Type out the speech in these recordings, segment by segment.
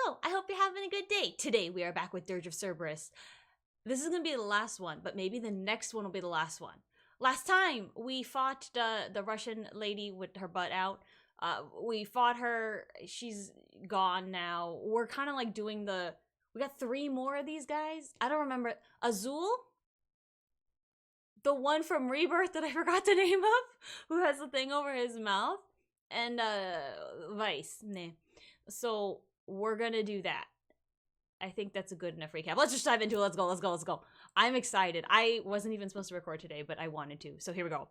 Hello, I hope you're having a good day. Today we are back with Dirge of Cerberus. This is going to be the last one, but maybe the next one will be the last one. Last time we fought the Russian lady with her butt out. We fought her. She's gone now. We're kind of like doing we got 3 more of these guys. I don't remember. Azul? The one from Rebirth that I forgot the name of, who has the thing over his mouth. And Vice. Nah. So we're gonna do that. I think that's a good enough recap. Let's just dive into it. Let's go, let's go, let's go. I'm excited. I wasn't even supposed to record today, but I wanted to. So here we go.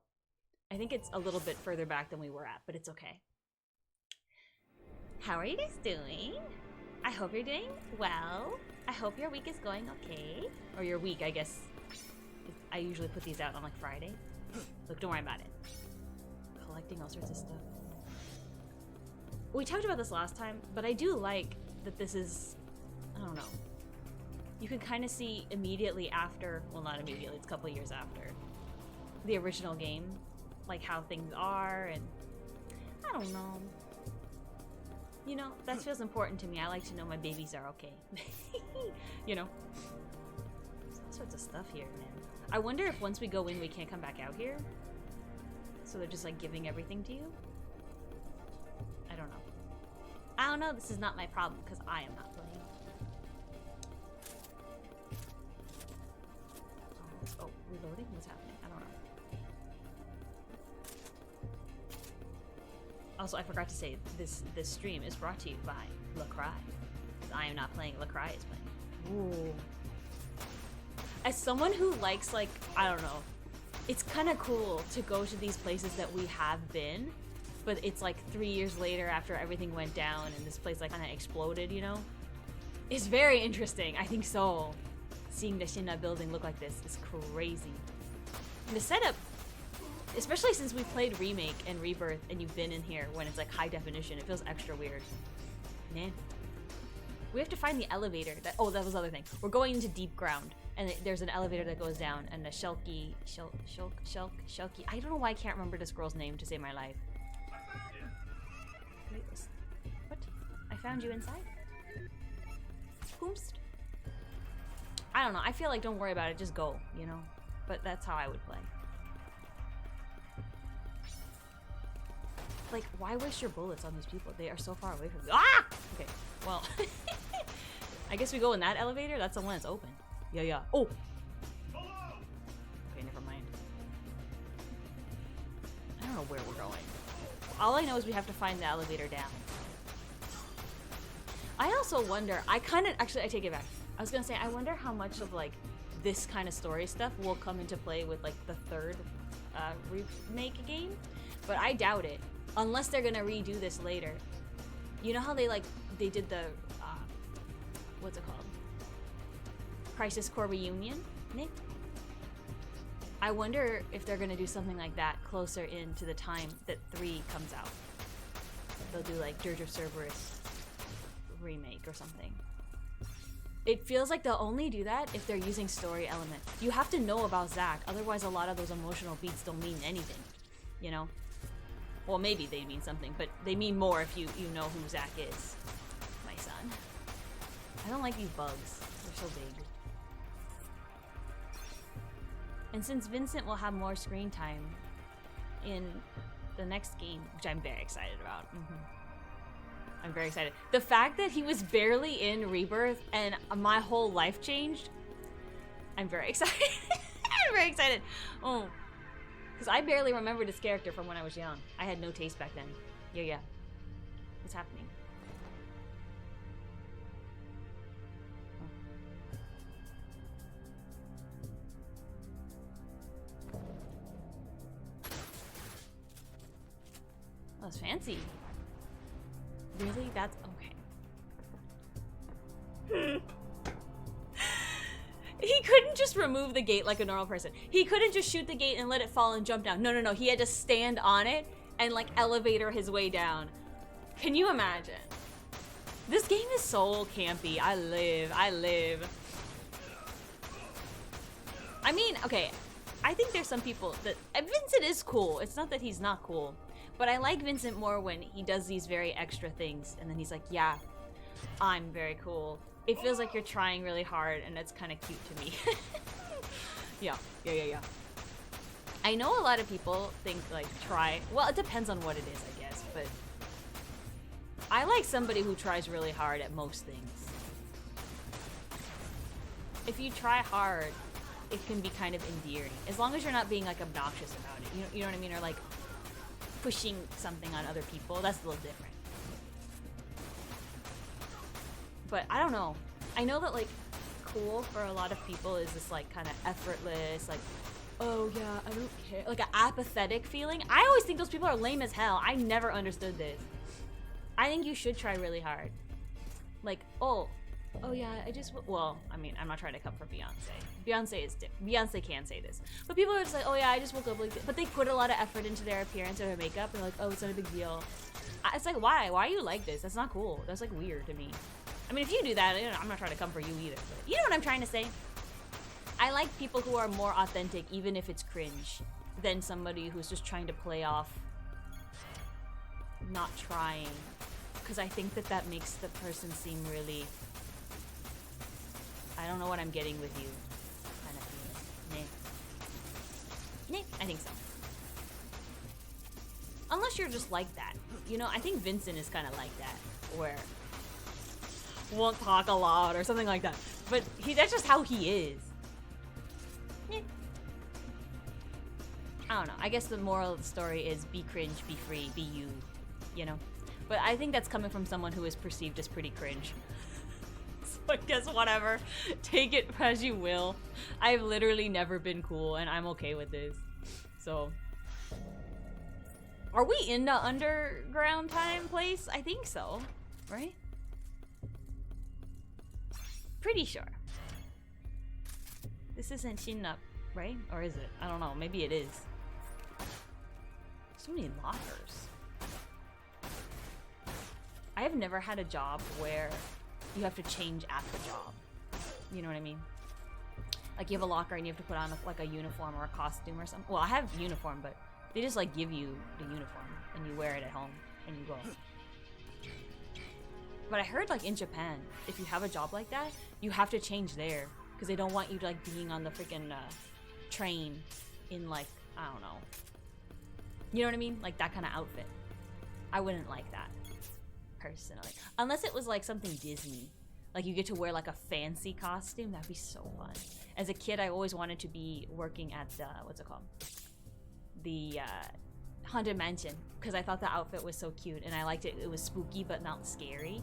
I think it's a little bit further back than we were at, but it's okay. How are you guys doing? I hope you're doing well. I hope your week is going okay. Or your week, I guess. I usually put these out on like Friday. Look, don't worry about it. Collecting all sorts of stuff. We talked about this last time, but I do like that this is, I don't know. You can kind of see immediately after, well not immediately, it's a couple years after, the original game. Like how things are and, I don't know. You know, that feels important to me. I like to know my babies are okay. You know. There's all sorts of stuff here, man. I wonder if once we go in we can't come back out here? So they're just like giving everything to you? I don't know. I don't know, this is not my problem, because I am not playing. Oh, reloading? What's happening? I don't know. Also, I forgot to say, this stream is brought to you by Lacry. I am not playing, Lacry is playing. Ooh. As someone who likes, like, I don't know, it's kind of cool to go to these places that we have been, but it's like 3 years later after everything went down and this place like kind of exploded, you know? It's very interesting, I think so. Seeing the Shinra building look like this is crazy. And the setup, especially since we played Remake and Rebirth and you've been in here when it's like high definition, it feels extra weird. Man. We have to find the elevator. Oh, that was the other thing. We're going into deep ground and there's an elevator that goes down and the Shelky, I don't know why I can't remember this girl's name to save my life. What? I found you inside? Whomst? I don't know. I feel like don't worry about it. Just go, you know? But that's how I would play. Like, why waste your bullets on these people? They are so far away from you. Ah! Okay, well. I guess we go in that elevator? That's the one that's open. Yeah. Oh! Okay, never mind. I don't know where we're going. All I know is we have to find the elevator down. I also wonder, actually I take it back. I was gonna say, I wonder how much of like this kind of story stuff will come into play with like the 3rd remake game, but I doubt it, unless they're gonna redo this later. You know how they did the, what's it called? Crisis Core Reunion, Nick? I wonder if they're gonna do something like that closer into the time that 3 comes out. They'll do like Dirge of Cerberus remake or something. It feels like they'll only do that if they're using story element. You have to know about Zack, otherwise a lot of those emotional beats don't mean anything, you know? Well, maybe they mean something, but they mean more if you know who Zack is, my son. I don't like these bugs. They're so big. And since Vincent will have more screen time in the next game, which I'm very excited about. I'm very excited. The fact that he was barely in Rebirth and my whole life changed, I'm very excited. I'm very excited. Oh, because I barely remembered his character from when I was young. I had no taste back then. Yeah. What's happening? Oh, that's fancy. Really? That's okay. He couldn't just remove the gate like a normal person. He couldn't just shoot the gate and let it fall and jump down. No. He had to stand on it and like elevator his way down. Can you imagine? This game is so campy. I live. I mean, okay. I think there's some people that Vincent is cool. It's not that he's not cool. But I like Vincent more when he does these very extra things and then he's like, yeah, I'm very cool. It feels like you're trying really hard, and it's kind of cute to me. Yeah. I know a lot of people think, like, well, it depends on what it is, I guess, but I like somebody who tries really hard at most things. If you try hard, it can be kind of endearing, as long as you're not being, like, obnoxious about it. You know what I mean? Or, like, pushing something on other people. That's a little different. But I don't know. I know that, like, cool for a lot of people is this, like, kind of effortless, like, oh yeah, I don't care, like an apathetic feeling. I always think those people are lame as hell. I never understood this. I think you should try really hard. Like, oh yeah, well, I mean, I'm not trying to come for Beyonce. Beyonce is different. Beyonce can say this. But people are just like, oh yeah, I just woke up like this. But they put a lot of effort into their appearance or their makeup, and they're like, oh, it's not a big deal. It's like, why? Why are you like this? That's not cool. That's, like, weird to me. I mean, if you do that, I'm not trying to come for you either. But you know what I'm trying to say? I like people who are more authentic, even if it's cringe, than somebody who's just trying to play off not trying. Because I think that makes the person seem really, I don't know what I'm getting with you kind of feeling. Nah, I think so. Unless you're just like that. You know, I think Vincent is kind of like that, where won't talk a lot or something like that. But that's just how he is. I don't know. I guess the moral of the story is be cringe, be free, be you know? But I think that's coming from someone who is perceived as pretty cringe. So I guess whatever. Take it as you will. I've literally never been cool, and I'm okay with this. So. Are we in the underground time place? I think so. Right? Pretty sure. This isn't Shin-Up, right? Or is it? I don't know. Maybe it is. So many lockers. I have never had a job where you have to change at the job. You know what I mean? Like, you have a locker and you have to put on like a uniform or a costume or something. Well, I have uniform, but they just like give you the uniform and you wear it at home and you go. But I heard, like, in Japan, if you have a job like that, you have to change there because they don't want you, like, being on the freaking train in, like, I don't know. You know what I mean? Like, that kind of outfit. I wouldn't like that, personally. Unless it was, like, something Disney. Like, you get to wear, like, a fancy costume. That'd be so fun. As a kid, I always wanted to be working at, what's it called? The, Haunted Mansion. Because I thought the outfit was so cute. And I liked it. It was spooky, but not scary.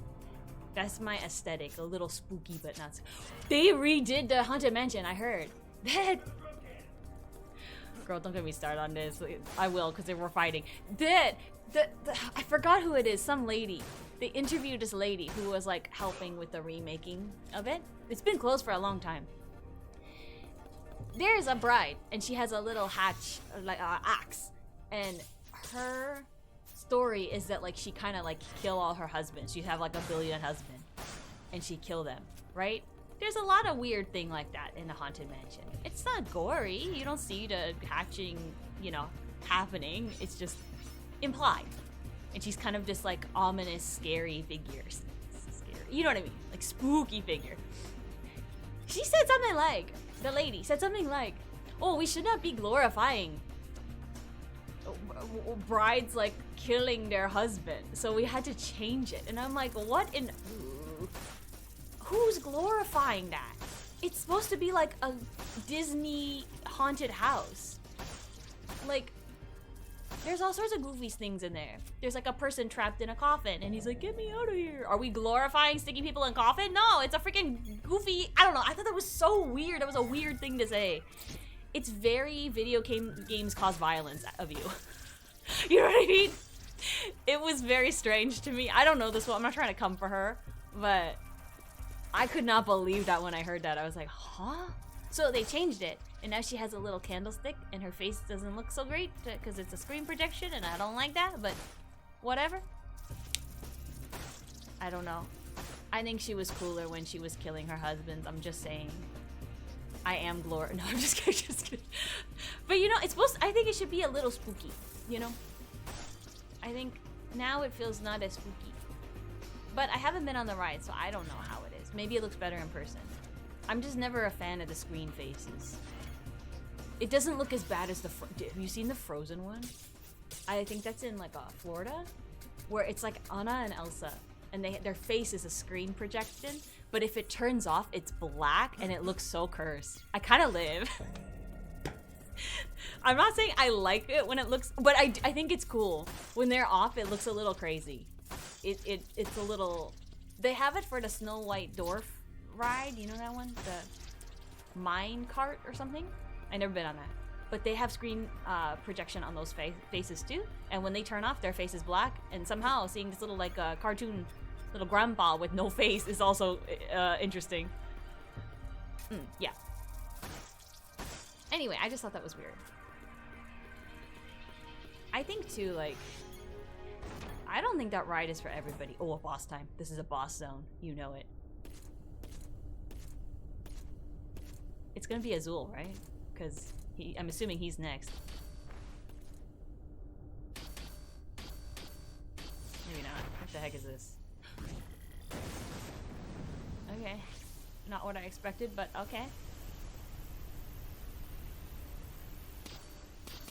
That's my aesthetic. A little spooky, but not scary. They redid the Haunted Mansion, I heard. Girl, don't get me started on this. I will, because they were fighting. I forgot who it is. Some lady. They interviewed this lady who was, like, helping with the remaking of it. It's been closed for a long time. There's a bride, and she has a little hatch, like, axe. And her story is that, like, she kind of, like, kill all her husbands. She'd have, like, 1 billion husbands. And she'd kill them, right? There's a lot of weird thing like that in the Haunted Mansion. It's not gory. You don't see the hatching, you know, happening. It's just implied. And she's kind of this, like, ominous, scary figure. Scary. You know what I mean? Like, spooky figure. She said something like, the lady said something like, oh, we should not be glorifying brides, like, killing their husband. So we had to change it. And I'm like, what in... Who's glorifying that? It's supposed to be like a Disney haunted house. Like, there's all sorts of goofy things in there. There's like a person trapped in a coffin and he's like, get me out of here. Are we glorifying sticking people in coffin? No, it's a freaking goofy, I don't know. I thought that was so weird. That was a weird thing to say. It's very video games cause violence of you. You know what I mean? It was very strange to me. I don't know this one. I'm not trying to come for her, but I could not believe that when I heard that. I was like, huh? So they changed it, and now she has a little candlestick, and her face doesn't look so great because it's a screen projection, and I don't like that, but whatever. I don't know. I think she was cooler when she was killing her husbands. I'm just saying. I am No, I'm just kidding, just kidding. But you know, it's supposed to, I think it should be a little spooky, you know? I think now it feels not as spooky. But I haven't been on the ride, so I don't know how it is. Maybe it looks better in person. I'm just never a fan of the screen faces. It doesn't look as bad as the... Have you seen the Frozen one? I think that's in like Florida, where it's like Anna and Elsa, and their face is a screen projection, but if it turns off, it's black, and it looks so cursed. I kind of live. I'm not saying I like it when it looks, but I think it's cool. When they're off, it looks a little crazy. It's a little... They have it for the Snow White Dwarf ride, you know that one? The mine cart or something? I've never been on that. But they have screen projection on those faces too. And when they turn off, their face is black. And somehow seeing this little like cartoon little grandpa with no face is also interesting. Yeah. Anyway, I just thought that was weird. I think too, like, I don't think that ride is for everybody. Oh, a boss time. This is a boss zone. You know it. It's gonna be Azul, right? Because I'm assuming he's next. Maybe not. What the heck is this? Okay. Not what I expected, but okay.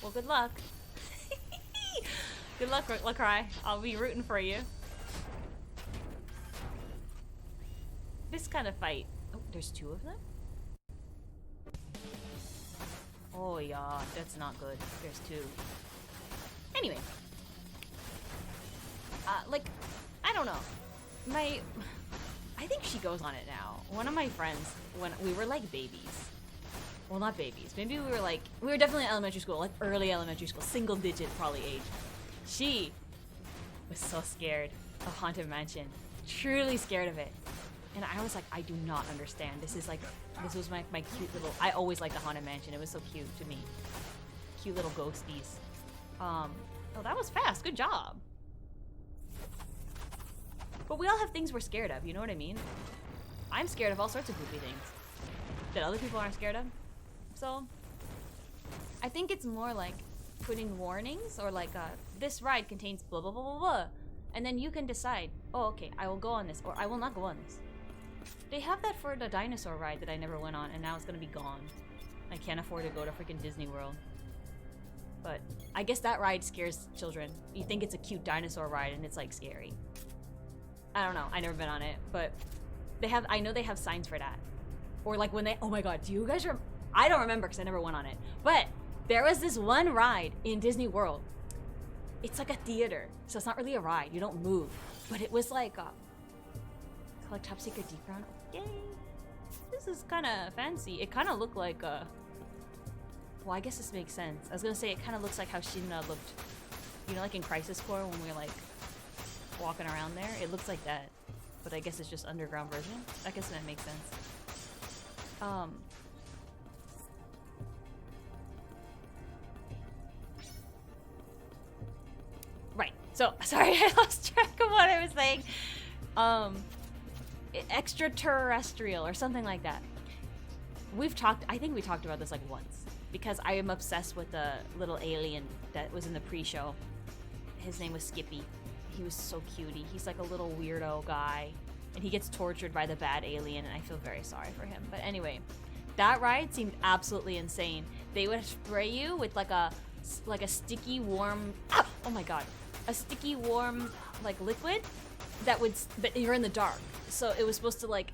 Well, good luck. Good luck, Lacry. I'll be rooting for you. This kind of fight. Oh, there's two of them? Oh yeah, that's not good. There's two. Anyway. Like, I don't know. I think she goes on it now. One of my friends, when we were like babies. Well, not babies. Maybe we were definitely in elementary school, like early elementary school, single digit probably age. She was so scared of Haunted Mansion. Truly scared of it. And I was like, I do not understand. This was my cute little... I always liked the Haunted Mansion. It was so cute to me. Cute little ghosties. Oh, that was fast. Good job. But we all have things we're scared of, you know what I mean? I'm scared of all sorts of goofy things that other people aren't scared of. So, I think it's more like putting warnings or like, this ride contains blah, blah, blah, blah, blah. And then you can decide, oh, okay, I will go on this or I will not go on this. They have that for the dinosaur ride that I never went on, and now it's gonna be gone. I can't afford to go to freaking Disney World. But I guess that ride scares children. You think it's a cute dinosaur ride, and it's like scary. I don't know. I never been on it, but I know they have signs for that. Or like when they, oh my god, do you guys remember? I don't remember because I never went on it. But there was this one ride in Disney World. It's like a theater, so it's not really a ride. You don't move, but it was like Top Secret Deep Round. Yay! This is kind of fancy. It kind of looked like well, I guess this makes sense. I was gonna say it kind of looks like how Shinra looked, you know, like in Crisis Core when we were like walking around there. It looks like that, but I guess it's just underground version. I guess that makes sense. Right. So sorry, I lost track of what I was saying. Extraterrestrial or something like that. I think we talked about this like once, because I am obsessed with the little alien that was in the pre-show. His name was Skippy. He was so cutie. He's like a little weirdo guy, and he gets tortured by the bad alien, and I feel very sorry for him. But anyway, that ride seemed absolutely insane. They would spray you with like a sticky warm, oh my god, a sticky warm like liquid but you're in the dark, so it was supposed to like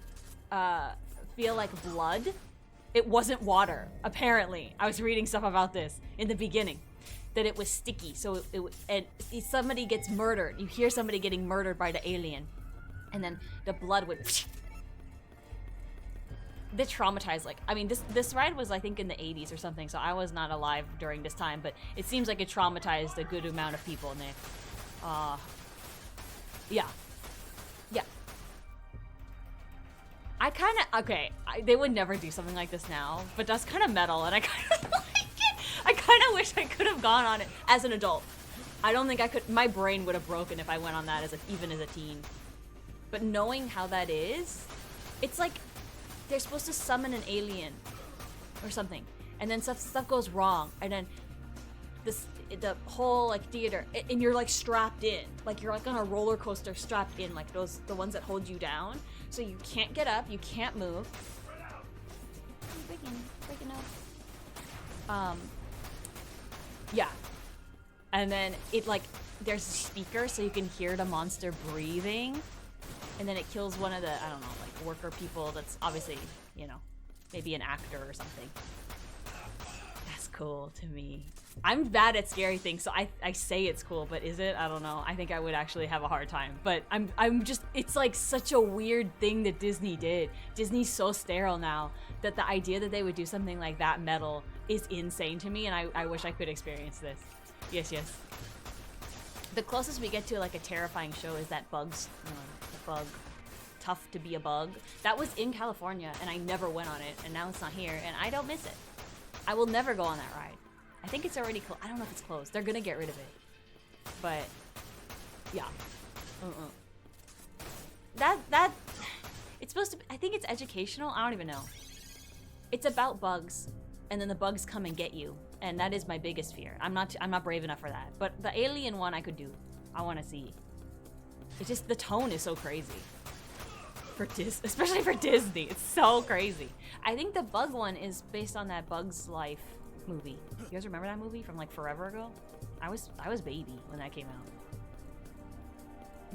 feel like blood. It wasn't water, apparently. I was reading stuff about this in the beginning, that it was sticky, so and somebody gets murdered. You hear somebody getting murdered by the alien, and then the blood would they traumatized. Like, I mean, this ride was I think in the 80s or something, so I was not alive during this time, but it seems like it traumatized a good amount of people, and yeah. I kind of, okay, they would never do something like this now, but that's kind of metal, and I kind of like it. I kind of wish I could have gone on it as an adult. I don't think I could, my brain would have broken if I went on that even as a teen. But knowing how that is, it's like they're supposed to summon an alien or something, and then stuff goes wrong, and then the whole like theater, and you're like strapped in, like you're like on a roller coaster strapped in, like the ones that hold you down, so you can't get up, you can't move. Breaking up. Yeah, and then it like there's a speaker so you can hear the monster breathing, and then it kills one of the, I don't know, like worker people that's obviously, you know, maybe an actor or something. That's cool to me. I'm bad at scary things, so I say it's cool, but is it? I don't know. I think I would actually have a hard time. But I'm just, it's like such a weird thing that Disney did. Disney's so sterile now that the idea that they would do something like that metal is insane to me, and I wish I could experience this. Yes, yes. The closest we get to like a terrifying show is that Bugs, the bug, Tough to Be a Bug. That was in California, and I never went on it, and now it's not here, and I don't miss it. I will never go on that ride. I think it's already closed. I don't know if it's closed. They're gonna get rid of it. But, yeah. That, it's supposed to be, I think it's educational. I don't even know. It's about bugs, and then the bugs come and get you. And that is my biggest fear. I'm not brave enough for that. But the alien one I could do. I want to see. It's just, the tone is so crazy. Especially for Disney. It's so crazy. I think the bug one is based on that Bug's Life movie. You guys remember that movie from like forever ago? I was baby when that came out.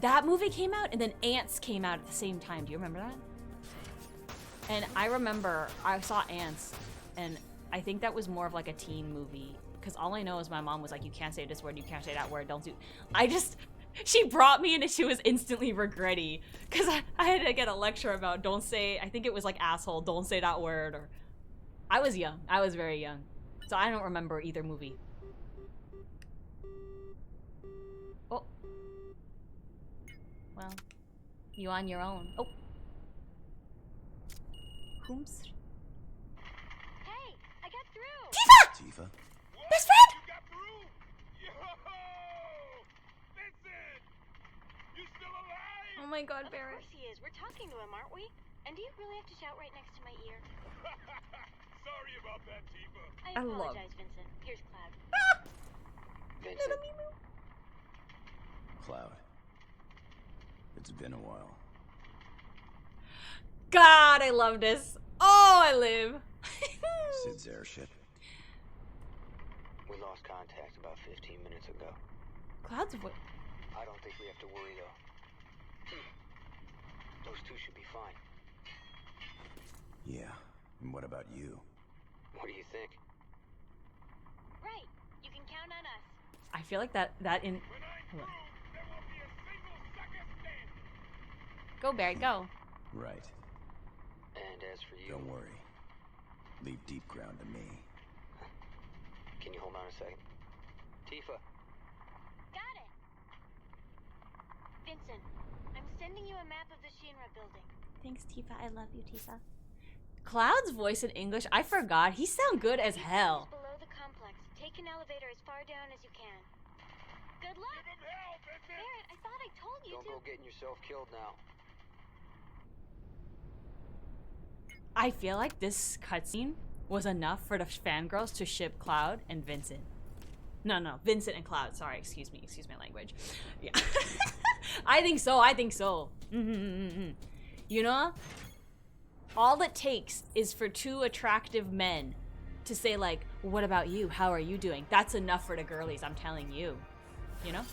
That movie came out, and then Ants came out at the same time. Do you remember that? And I remember I saw Ants, and I think that was more of like a teen movie, because all I know is my mom was like, you can't say this word, you can't say that word, don't do. She brought me in, and she was instantly regretty, because I had to get a lecture about don't say, I think it was like asshole, don't say that word, or I was young. I was very young. So I don't remember either movie. Oh. Well, you on your own. Oh. Whooms? Hey, I got through. Tifa! Best friend! You got through! Yo! Vincent! You still alive? Oh my god, Of Barrett. course he is. We're talking to him, aren't we? And do you really have to shout right next to my ear? Sorry about that, Tifa. I apologize, Vincent. Here's Cloud. Vincent. Cloud. It's been a while. God, I love this. Oh, I live. Sid's airship. We lost contact about 15 minutes ago. Cloud's voice. I don't think we have to worry, though. Those two should be fine. Yeah. And what about you? What do you think? Right. You can count on us. I feel like that in. When I'm through, there won't be a single sucker standing. Go, Barrett, go. Right. And as for you... Don't worry. Leave deep ground to me. Can you hold on a second? Tifa. Got it. Vincent, I'm sending you a map of the Shinra building. Thanks, Tifa. I love you, Tifa. Cloud's voice in English, I forgot. He sound good as hell. Below the complex. Take an elevator as far down as you can. Good luck. Give him hell, Vincent! Barrett, I thought I told you Don't to. go getting yourself killed now. I feel like this cutscene was enough for the fangirls to ship Cloud and Vincent. No, Vincent and Cloud. Sorry, excuse my language. Yeah. I think so. You know? All it takes is for two attractive men to say like, what about you? How are you doing? That's enough for the girlies, I'm telling you. You know?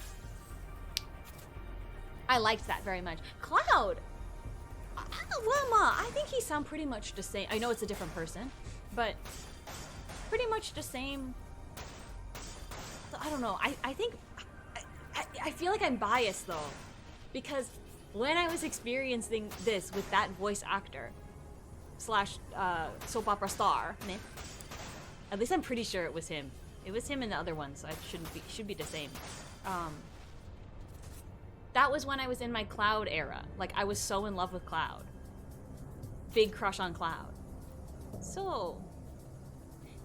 I liked that very much. Cloud! I think he sound pretty much the same. I know it's a different person, but pretty much the same. I don't know. I think I feel like I'm biased though, because when I was experiencing this with that voice actor slash soap opera star, at least I'm pretty sure it was him. It was him and the other one, so it should be the same. That was when I was in my Cloud era. Like, I was so in love with Cloud. Big crush on Cloud. So,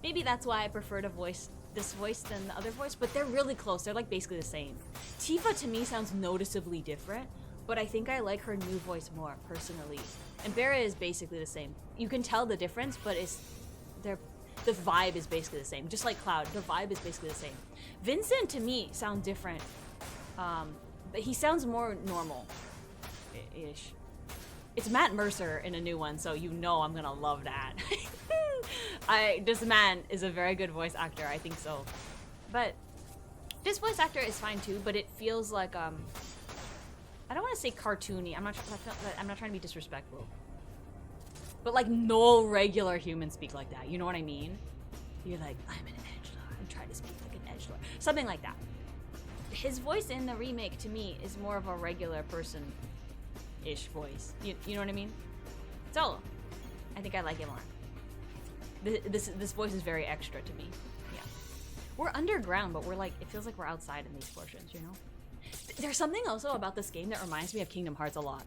maybe that's why I prefer this voice than the other voice, but they're really close. They're like basically the same. Tifa to me sounds noticeably different, but I think I like her new voice more, personally. And Barra is basically the same. You can tell the difference, but the vibe is basically the same. Just like Cloud, the vibe is basically the same. Vincent, to me, sounds different. But he sounds more normal-ish. It's Matt Mercer in a new one, so you know I'm gonna love that. This man is a very good voice actor, I think so. But this voice actor is fine too, but it feels like, I don't want to say cartoony. I'm not trying to be disrespectful. But like no regular humans speak like that. You know what I mean? You're like, I'm an edgelord. I'm trying to speak like an edgelord. Something like that. His voice in the remake to me is more of a regular person-ish voice. You know what I mean? So, I think I like it more. This voice is very extra to me. Yeah. We're underground, but we're like, it feels like we're outside in these portions, you know? There's something also about this game that reminds me of Kingdom Hearts a lot.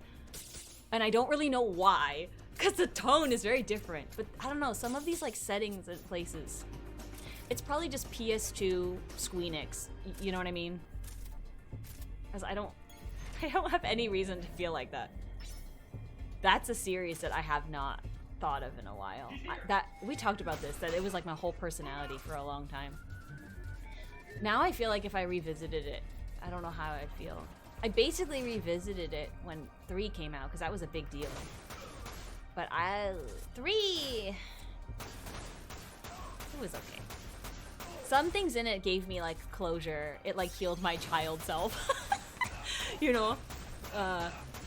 And I don't really know why, because the tone is very different. But I don't know, some of these like settings and places, it's probably just PS2 Squeenix. You know what I mean? Because I don't have any reason to feel like that. That's a series that I have not thought of in a while. We talked about this, that it was like my whole personality for a long time. Now I feel like if I revisited it, I don't know how I'd feel. I basically revisited it when 3 came out, because that was a big deal. But 3... it was okay. Some things in it gave me, like, closure. It, like, healed my child self. You know?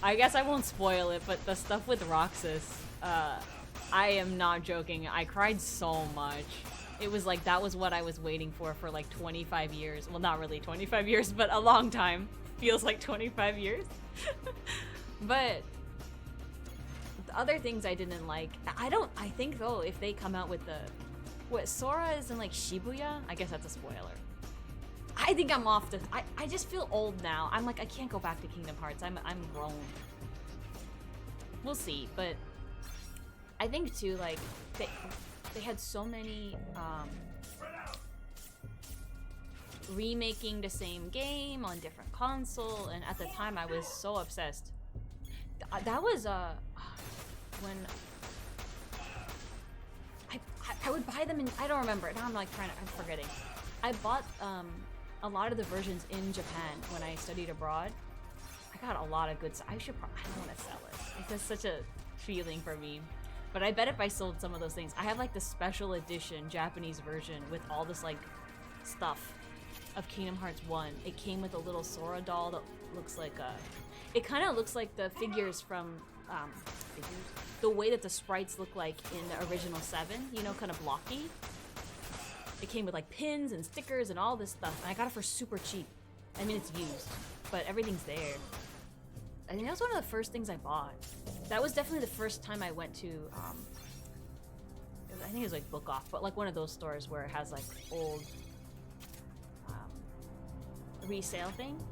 I guess I won't spoil it, but the stuff with Roxas, I am not joking. I cried so much. It was like, that was what I was waiting for like 25 years. Well, not really 25 years, but a long time. Feels like 25 years. But the other things I didn't like, I think though, if they come out with Sora is in like Shibuya, I guess that's a spoiler. I think I'm off I just feel old now. I'm like, I can't go back to Kingdom Hearts. I'm grown. We'll see, but I think too, like, they had so many remaking the same game on different console, and at the time I was so obsessed. That was when I would buy them in, I don't remember. Now I'm forgetting. I bought a lot of the versions in Japan when I studied abroad. I got a lot of good stuff. I don't want to sell it. It's just such a feeling for me. But I bet if I sold some of those things, I have like the special edition Japanese version with all this like stuff of Kingdom Hearts 1. It came with a little Sora doll that looks like it kind of looks like the figures from the way that the sprites look like in the original 7, you know, kind of blocky. It came with like pins and stickers and all this stuff, and I got it for super cheap. I mean, it's used, but everything's there. I think that was one of the first things I bought. That was definitely the first time I went to, I think it was like Book Off, but like one of those stores where it has like old resale thing.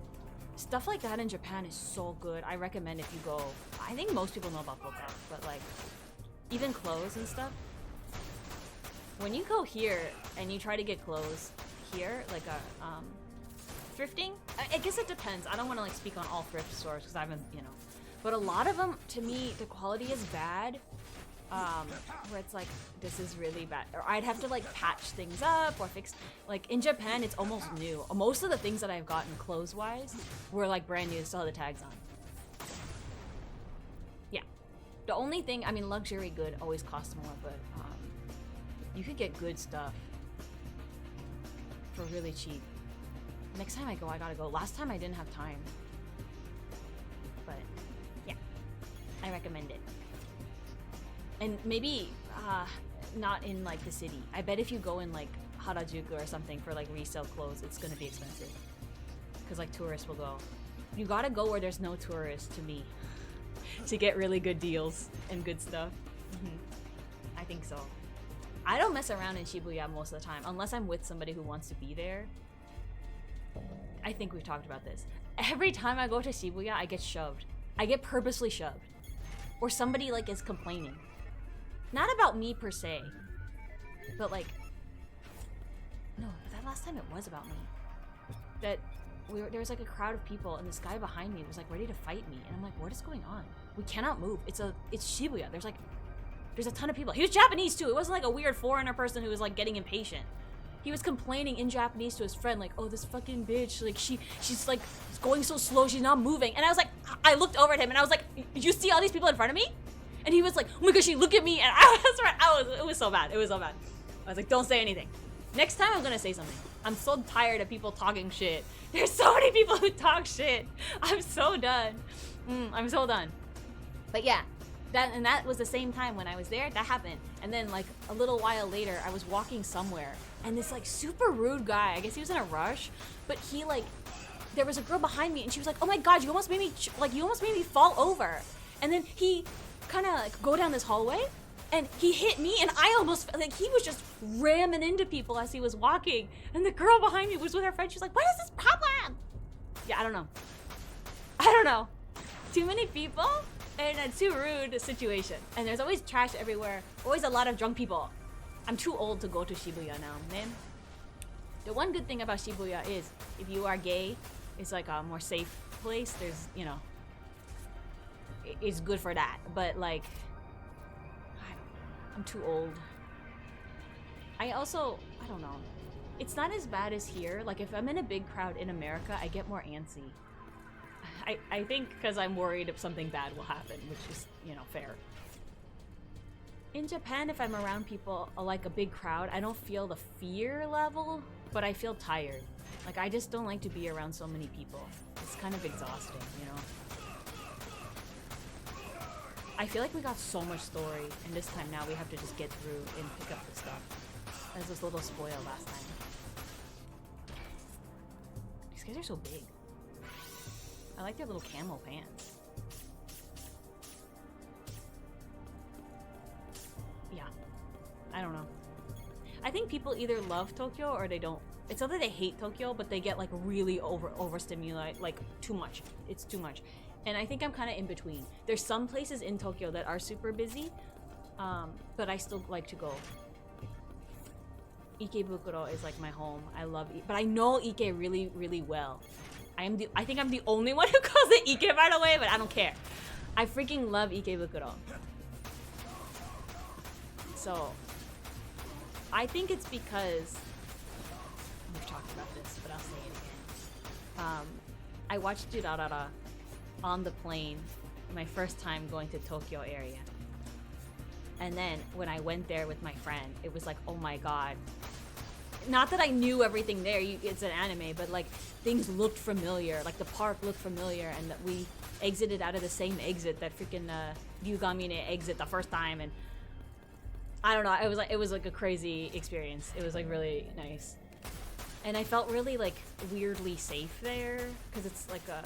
Stuff like that in Japan is so good. I recommend if you go. I think most people know about Book Off, but like even clothes and stuff. When you go here and you try to get clothes here, like thrifting, I guess it depends. I don't want to like speak on all thrift stores because I haven't, you know. But a lot of them, to me, the quality is bad. Where it's like, this is really bad. Or I'd have to like patch things up or fix. Like in Japan, it's almost new. Most of the things that I've gotten clothes-wise were like brand new, still had the tags on. Yeah. The only thing, I mean, luxury good always costs more, but you could get good stuff for really cheap. Next time I go, I gotta go. Last time I didn't have time. But yeah, I recommend it. And maybe not in like the city. I bet if you go in like Harajuku or something for like resale clothes, it's gonna be expensive. Cause like tourists will go. You gotta go where there's no tourists, to me, to get really good deals and good stuff. I think so. I don't mess around in Shibuya most of the time, unless I'm with somebody who wants to be there. I think we've talked about this. Every time I go to Shibuya, I get shoved. I get purposely shoved. Or somebody like is complaining. Not about me per se, but like, no, but that last time it was about me. That there was like a crowd of people and this guy behind me was like ready to fight me. And I'm like, what is going on? We cannot move. It's Shibuya. There's like There's a ton of people. He was Japanese too. It wasn't like a weird foreigner person who was like getting impatient. He was complaining in Japanese to his friend, like, oh, this fucking bitch, like, she's like going so slow, she's not moving. And I was like, I looked over at him and I was like, you see all these people in front of me? And he was like, oh my gosh, look at me. And it was so bad. It was so bad. I was like, don't say anything. Next time I'm gonna say something. I'm so tired of people talking shit. There's so many people who talk shit. I'm so done. I'm so done. But yeah, that was the same time when I was there, that happened. And then like a little while later, I was walking somewhere and this like super rude guy, I guess he was in a rush, but he like, there was a girl behind me and she was like, oh my God, you almost made me fall over. And then he kind of like go down this hallway and he hit me and I almost, like he was just ramming into people as he was walking. And the girl behind me was with her friend. She's like, what is this problem? Yeah, I don't know. Too many people and a too rude a situation. And there's always trash everywhere. Always a lot of drunk people. I'm too old to go to Shibuya now, man. The one good thing about Shibuya is if you are gay, it's like a more safe place. There's, you know, it's good for that. But like, I'm too old. I don't know. It's not as bad as here. Like if I'm in a big crowd in America, I get more antsy. I think because I'm worried if something bad will happen, which is, you know, fair. In Japan, if I'm around people like a big crowd, I don't feel the fear level, but I feel tired. Like I just don't like to be around so many people. It's kind of exhausting, you know? I feel like we got so much story, and this time now we have to just get through and pick up the stuff. I was a little spoiled last time. These guys are so big. I like their little camel pants. Yeah. I don't know. I think people either love Tokyo or they don't. It's not that they hate Tokyo, but they get like really overstimulated, like too much. It's too much. And I think I'm kind of in between. There's some places in Tokyo that are super busy, but I still like to go. Ikebukuro is like my home. I love it, but I know Ike really, really well. I think I'm the only one who calls it Ike, by the way, but I don't care. I freaking love Ikebukuro. So, I think it's because we've talked about this, but I'll say it again. I watched Durarara on the plane my first time going to Tokyo area. And then when I went there with my friend, it was like, oh my God. Not that I knew everything there, it's an anime, but like things looked familiar. Like the park looked familiar, and that we exited out of the same exit that freaking Ryugamine exit the first time. And I don't know, it was like a crazy experience. It was like really nice. And I felt really like weirdly safe there, because it's like a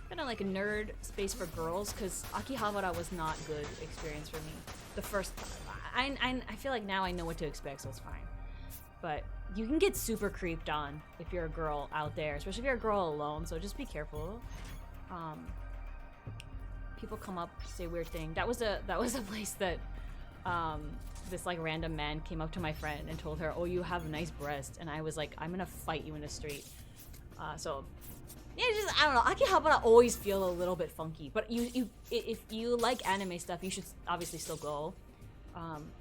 kind of like a nerd space for girls, because Akihabara was not good experience for me the first time. I feel like now I know what to expect, so it's fine. But you can get super creeped on if you're a girl out there, especially if you're a girl alone, so just be careful. People come up, say weird things. That was a place that this like random man came up to my friend and told her, oh, you have a nice breast. And I was like, I'm gonna fight you in the street. So yeah, just, I don't know. Akihabara always feel a little bit funky, but if you like anime stuff, you should obviously still go.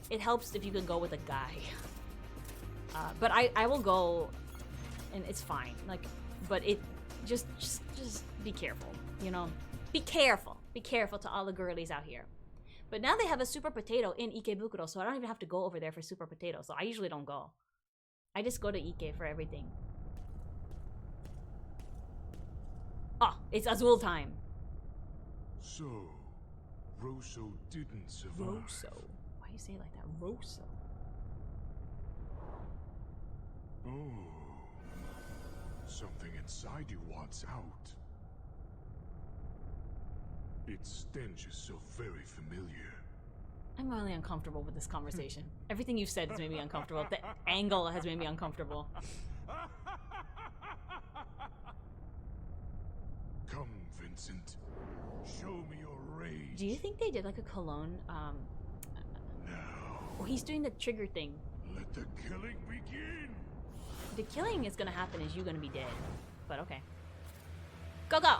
It helps if you can go with a guy. But I will go, and it's fine. Like, but it just be careful, you know. Be careful to all the girlies out here. But now they have a super potato in Ikebukuro, so I don't even have to go over there for super potato. So I usually don't go. I just go to Ike for everything. Oh, it's Azul time. So, Rosso didn't survive. Rosso. Why do you say it like that? Rosso. Oh. Something inside you wants out. Its stench is so very familiar. I'm really uncomfortable with this conversation. Everything you've said has made me uncomfortable. The angle has made me uncomfortable. Come, Vincent. Show me your rage. Do you think they did like a cologne? Now. Oh, he's doing the trigger thing. Let the killing begin. The killing is gonna happen is you're gonna be dead. But okay. Go go!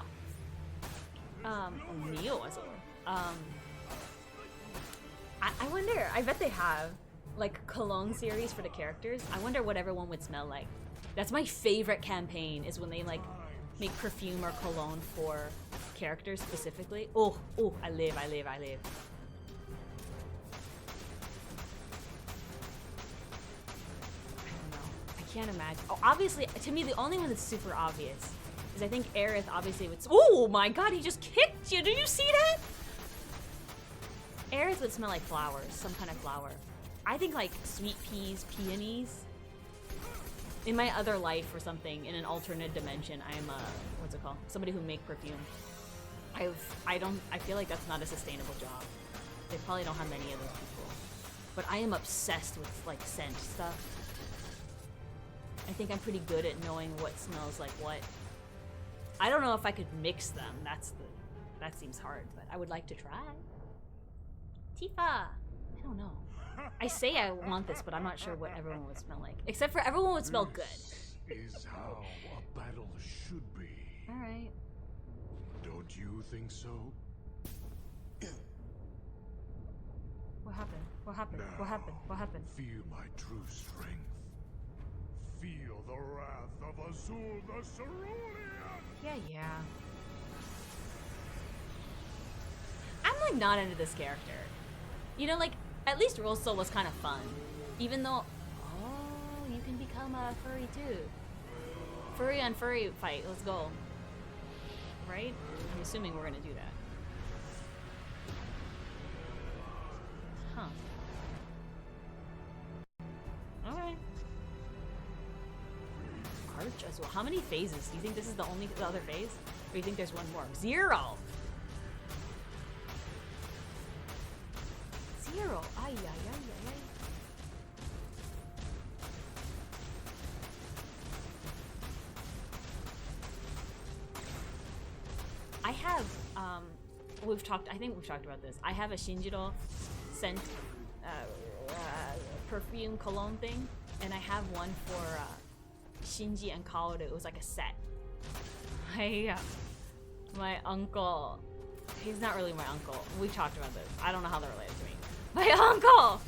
Neo Azul. I wonder, I bet they have like cologne series for the characters. I wonder what everyone would smell like. That's my favorite campaign, is when they like make perfume or cologne for characters specifically. Oh, I live. I don't know. I can't imagine. Oh, obviously, to me, the only one that's super obvious is I think Aerith obviously would. Oh my god, he just kicked you! Did you see that? Aerith would smell like flowers, some kind of flower. I think like sweet peas, peonies. In my other life or something, in an alternate dimension, I am what's it called? Somebody who make perfume. I feel like that's not a sustainable job. They probably don't have many of those people. But I am obsessed with like scent stuff. I think I'm pretty good at knowing what smells like what. I don't know if I could mix them. That seems hard, but I would like to try. Tifa! I don't know. I say I want this, but I'm not sure what everyone would smell like. Except for everyone would smell good. This is how a battle should be. Alright. Don't you think so? What happened? What happened? Now, What happened? What happened? Feel my true strength. Feel the wrath of Azul the Cerulean! Yeah. I'm like not into this character. You know, like, at least Rosso was kind of fun. Even though, oh, you can become a furry too. Furry on furry fight, let's go. Right? I'm assuming we're gonna do that. Huh. Alright. Arch as well. How many phases? Do you think this is the other phase? Or do you think there's one more? 0! 0! Ay, ay, ay, ay, ay. I have, I think we've talked about this. I have a Shinjiro scent, perfume cologne thing, and I have one for, Shinji and Kaoru. It was like a set. My uncle, he's not really my uncle. We talked about this. I don't know how they're related to me. My uncle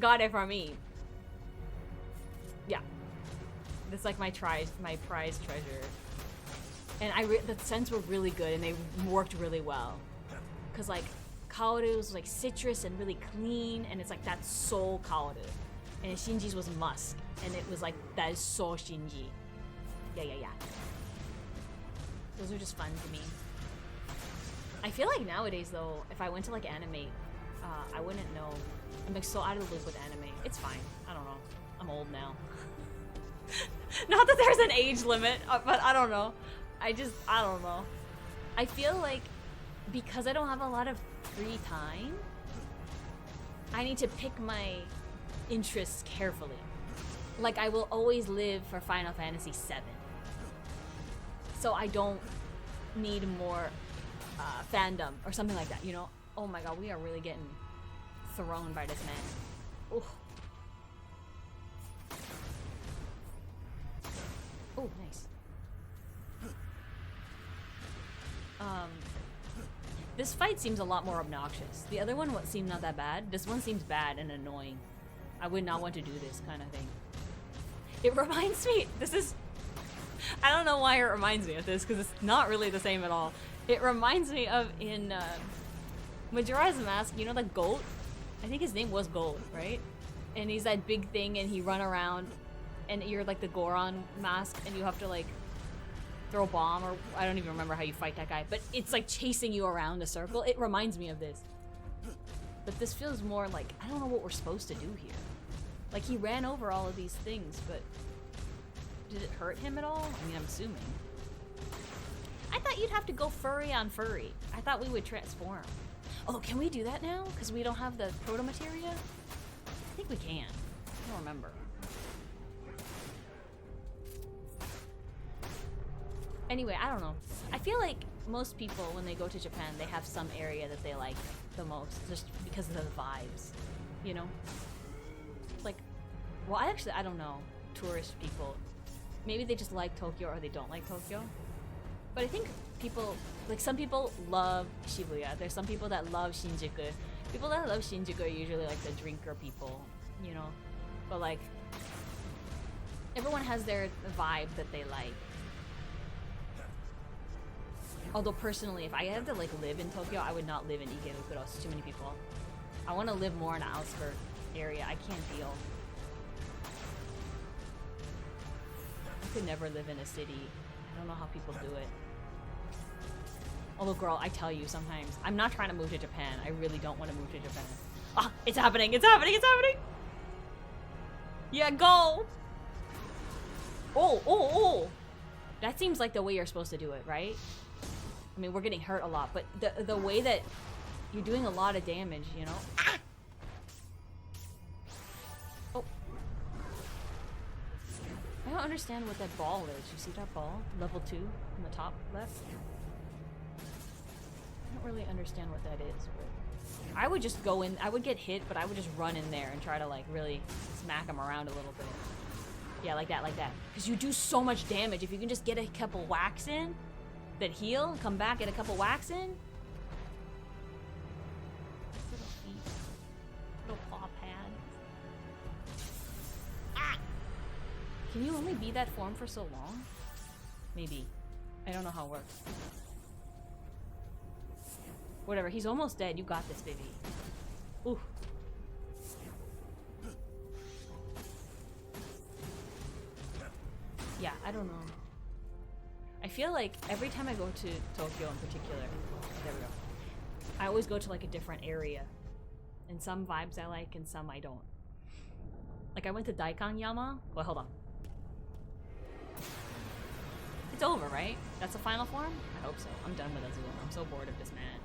got it for me. Yeah. It's like my prized treasure. And the scents were really good and they worked really well. Cause like Kaoru's was like citrus and really clean, and it's like that's so Kaoru. And Shinji's was musk, and it was like that is so Shinji. Yeah. Those are just fun to me. I feel like nowadays though, if I went to like anime, I wouldn't know. I'm like so out of the loop with anime. It's fine. I don't know. I'm old now. Not that there's an age limit, but I don't know. I don't know. I feel like because I don't have a lot of free time, I need to pick my interests carefully. Like I will always live for Final Fantasy VII. So I don't need more fandom or something like that, you know? Oh my god, we are really getting thrown by this man. Ooh. Oh, nice. This fight seems a lot more obnoxious. The other one seemed not that bad. This one seems bad and annoying. I would not want to do this kind of thing. It reminds me, I don't know why it reminds me of this, because it's not really the same at all. It reminds me of in Majora's Mask, you know the goat? I think his name was Gold, right? And he's that big thing and he run around and you're like the Goron mask and you have to like throw a bomb, or I don't even remember how you fight that guy, but it's like chasing you around a circle. It reminds me of this. But this feels more like, I don't know what we're supposed to do here. Like he ran over all of these things, but did it hurt him at all? I mean, I'm assuming. I thought you'd have to go furry on furry. I thought we would transform. Oh, can we do that now? Because we don't have the proto materia? I think we can. I don't remember. Anyway, I don't know. I feel like most people, when they go to Japan, they have some area that they like the most, just because of the vibes, you know? Like, well, I don't know. Tourist people, maybe they just like Tokyo or they don't like Tokyo. But I think people, like some people love Shibuya. There's some people that love Shinjuku. People that love Shinjuku are usually like the drinker people, you know? But like, everyone has their vibe that they like. Although personally, if I had to like live in Tokyo, I would not live in Ikebukuro. It's too many people. I want to live more in the outskirt area. I can't deal. I could never live in a city. I don't know how people do it. Although, girl, I tell you sometimes, I'm not trying to move to Japan. I really don't want to move to Japan. Ah, it's happening! It's happening! It's happening! Yeah, go! Oh! That seems like the way you're supposed to do it, right? I mean, we're getting hurt a lot, but the way that you're doing a lot of damage, you know? Ah! Oh. I don't understand what that ball is. You see that ball? Level 2 in the top left? I don't really understand what that is, but I would just go in. I would get hit, but I would just run in there and try to like really smack him around a little bit. Yeah, like that, like that. Because you do so much damage. If you can just get a couple whacks in that heal, come back, get a couple whacks in. Little feet. Little paw pads. Ah! Can you only be that form for so long? Maybe. I don't know how it works. Whatever, he's almost dead. You got this, baby. Ooh. Yeah, I don't know. I feel like every time I go to Tokyo in particular, there we go, I always go to like a different area. And some vibes I like and some I don't. Like I went to Daikanyama. Well, hold on. It's over, right? That's the final form? I hope so. I'm done with Azul. I'm so bored of this man.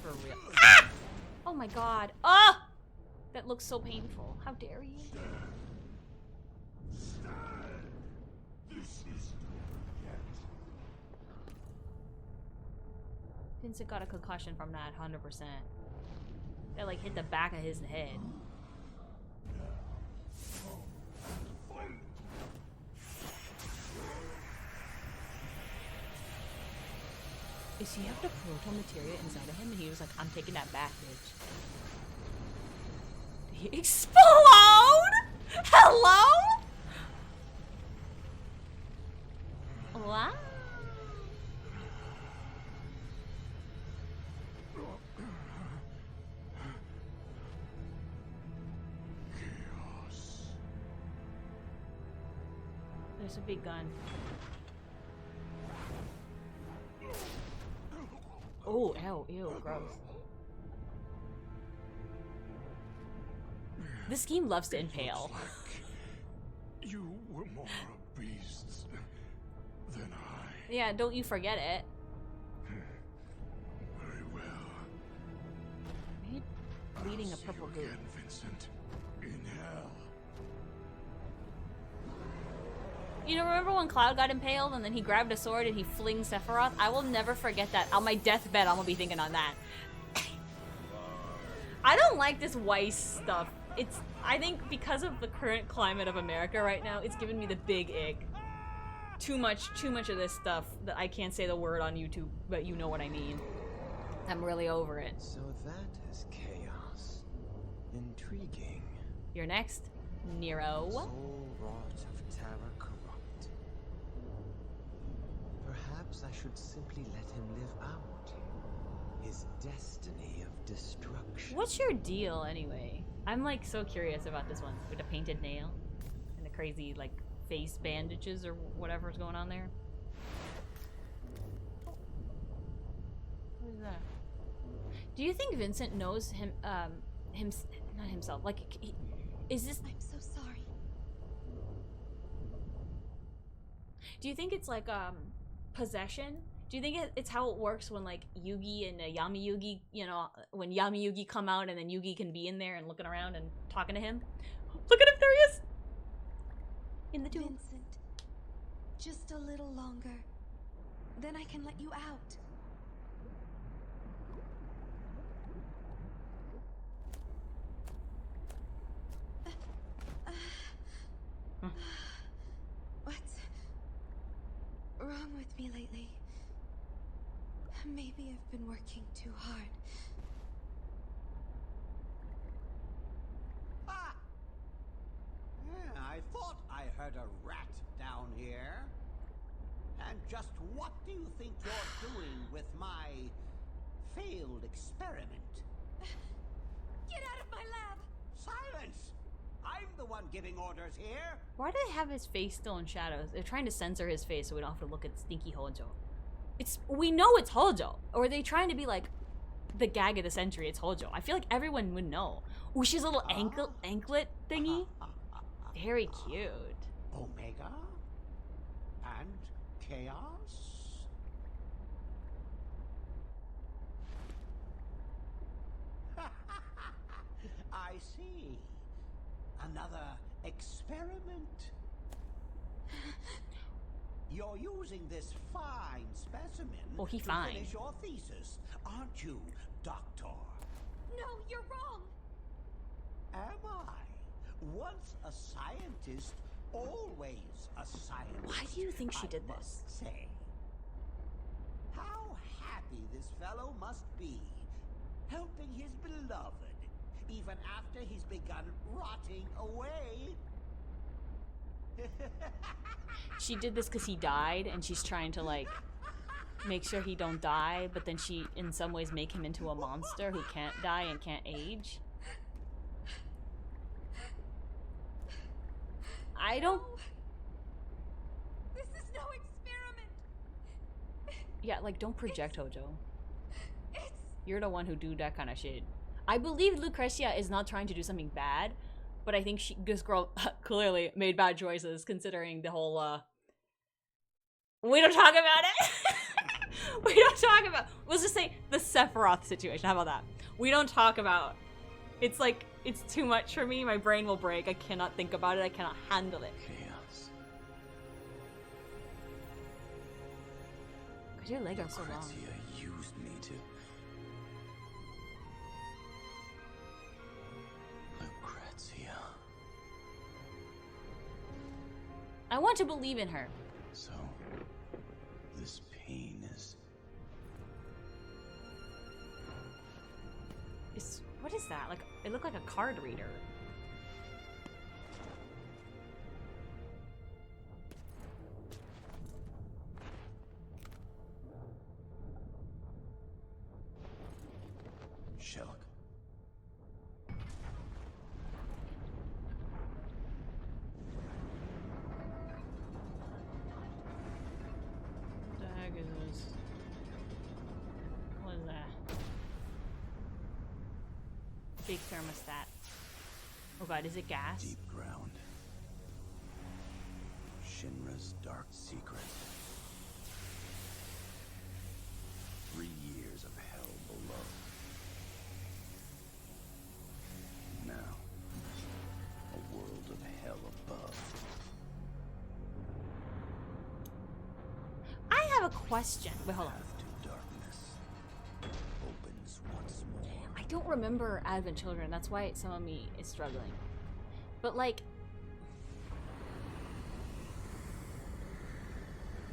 For real. Ah! Oh my god. Ah! That looks so painful. How dare you? Vincent got a concussion from that, 100%. That like hit the back of his head. Does he have the proton materia inside of him? And he was like, I'm taking that back, bitch. Did he explode? Hello? Wow. Chaos. There's a big gun. Oh, ew, gross. This game loves to impale. Like you were more a beast than I. Yeah, don't you forget it. Very well. Are you bleeding a I'll see purple you goo? again, Vincent. In hell. You know, remember when Cloud got impaled and then he grabbed a sword and he flings Sephiroth? I will never forget that. On my deathbed, I'm gonna be thinking on that. I don't like this Weiss stuff. I think because of the current climate of America right now, it's given me the big ick. Too much of this stuff that I can't say the word on YouTube, but you know what I mean. I'm really over it. So that is chaos. Intriguing. You're next, Nero. Soul wrought of terror corrupt. Perhaps I should simply let him live out his destiny of destruction. What's your deal anyway? I'm like so curious about this one with the painted nail and the crazy like face bandages or whatever's going on there. What is that? Do you think Vincent knows him? Not himself. Like, is this? I'm so sorry. Do you think it's like possession? Do you think it's how it works when like Yugi and Yami Yugi, you know, when Yami Yugi come out and then Yugi can be in there and looking around and talking to him? Look at him, there he is! In the tomb. Vincent, just a little longer. Then I can let you out. Maybe I've been working too hard. Ah! Yeah, I thought I heard a rat down here. And just what do you think you're doing with my failed experiment? Get out of my lab! Silence! I'm the one giving orders here. Why do they have his face still in shadows? They're trying to censor his face so we don't have to look at stinky Hojo. We know it's Hojo. Or are they trying to be like the gag of the century? It's Hojo. I feel like everyone would know. Ooh, she's a little anklet thingy. Very cute. Omega? And chaos? I see. Another experiment. You're using this fine specimen he to fine. finish your thesis, aren't you, Doctor? No, you're wrong! Am I? Once a scientist, always a scientist. Why do you think she did I this? must say. How happy this fellow must be, helping his beloved, even after he's begun rotting away. She did this because he died, and she's trying to, like, make sure he don't die, but then she, in some ways, make him into a monster who can't die and can't age. I don't... This is no experiment! Yeah, like, don't project, Hojo. It's... You're the one who do that kind of shit. I believe Lucrecia is not trying to do something bad, but I think this girl clearly made bad choices considering the whole, we don't talk about it! We don't talk about... Let's just say the Sephiroth situation. How about that? We don't talk about... It's like, it's too much for me. My brain will break. I cannot think about it. I cannot handle it. Chaos. Why do your leg go so long? Lucrezia used me to... Lucrezia. I want to believe in her. So, this pain is... What is that? Like, it looked like a card reader. Shelk. What the heck is this? What is that? Big thermostat. Oh god, is it gas? Deep ground. Shinra's dark secret. 3 years of hell below. Now, a world of hell above. I have a question. Wait, hold on. Path to darkness opens once more. I don't remember Advent Children. That's why some of me is struggling. But like,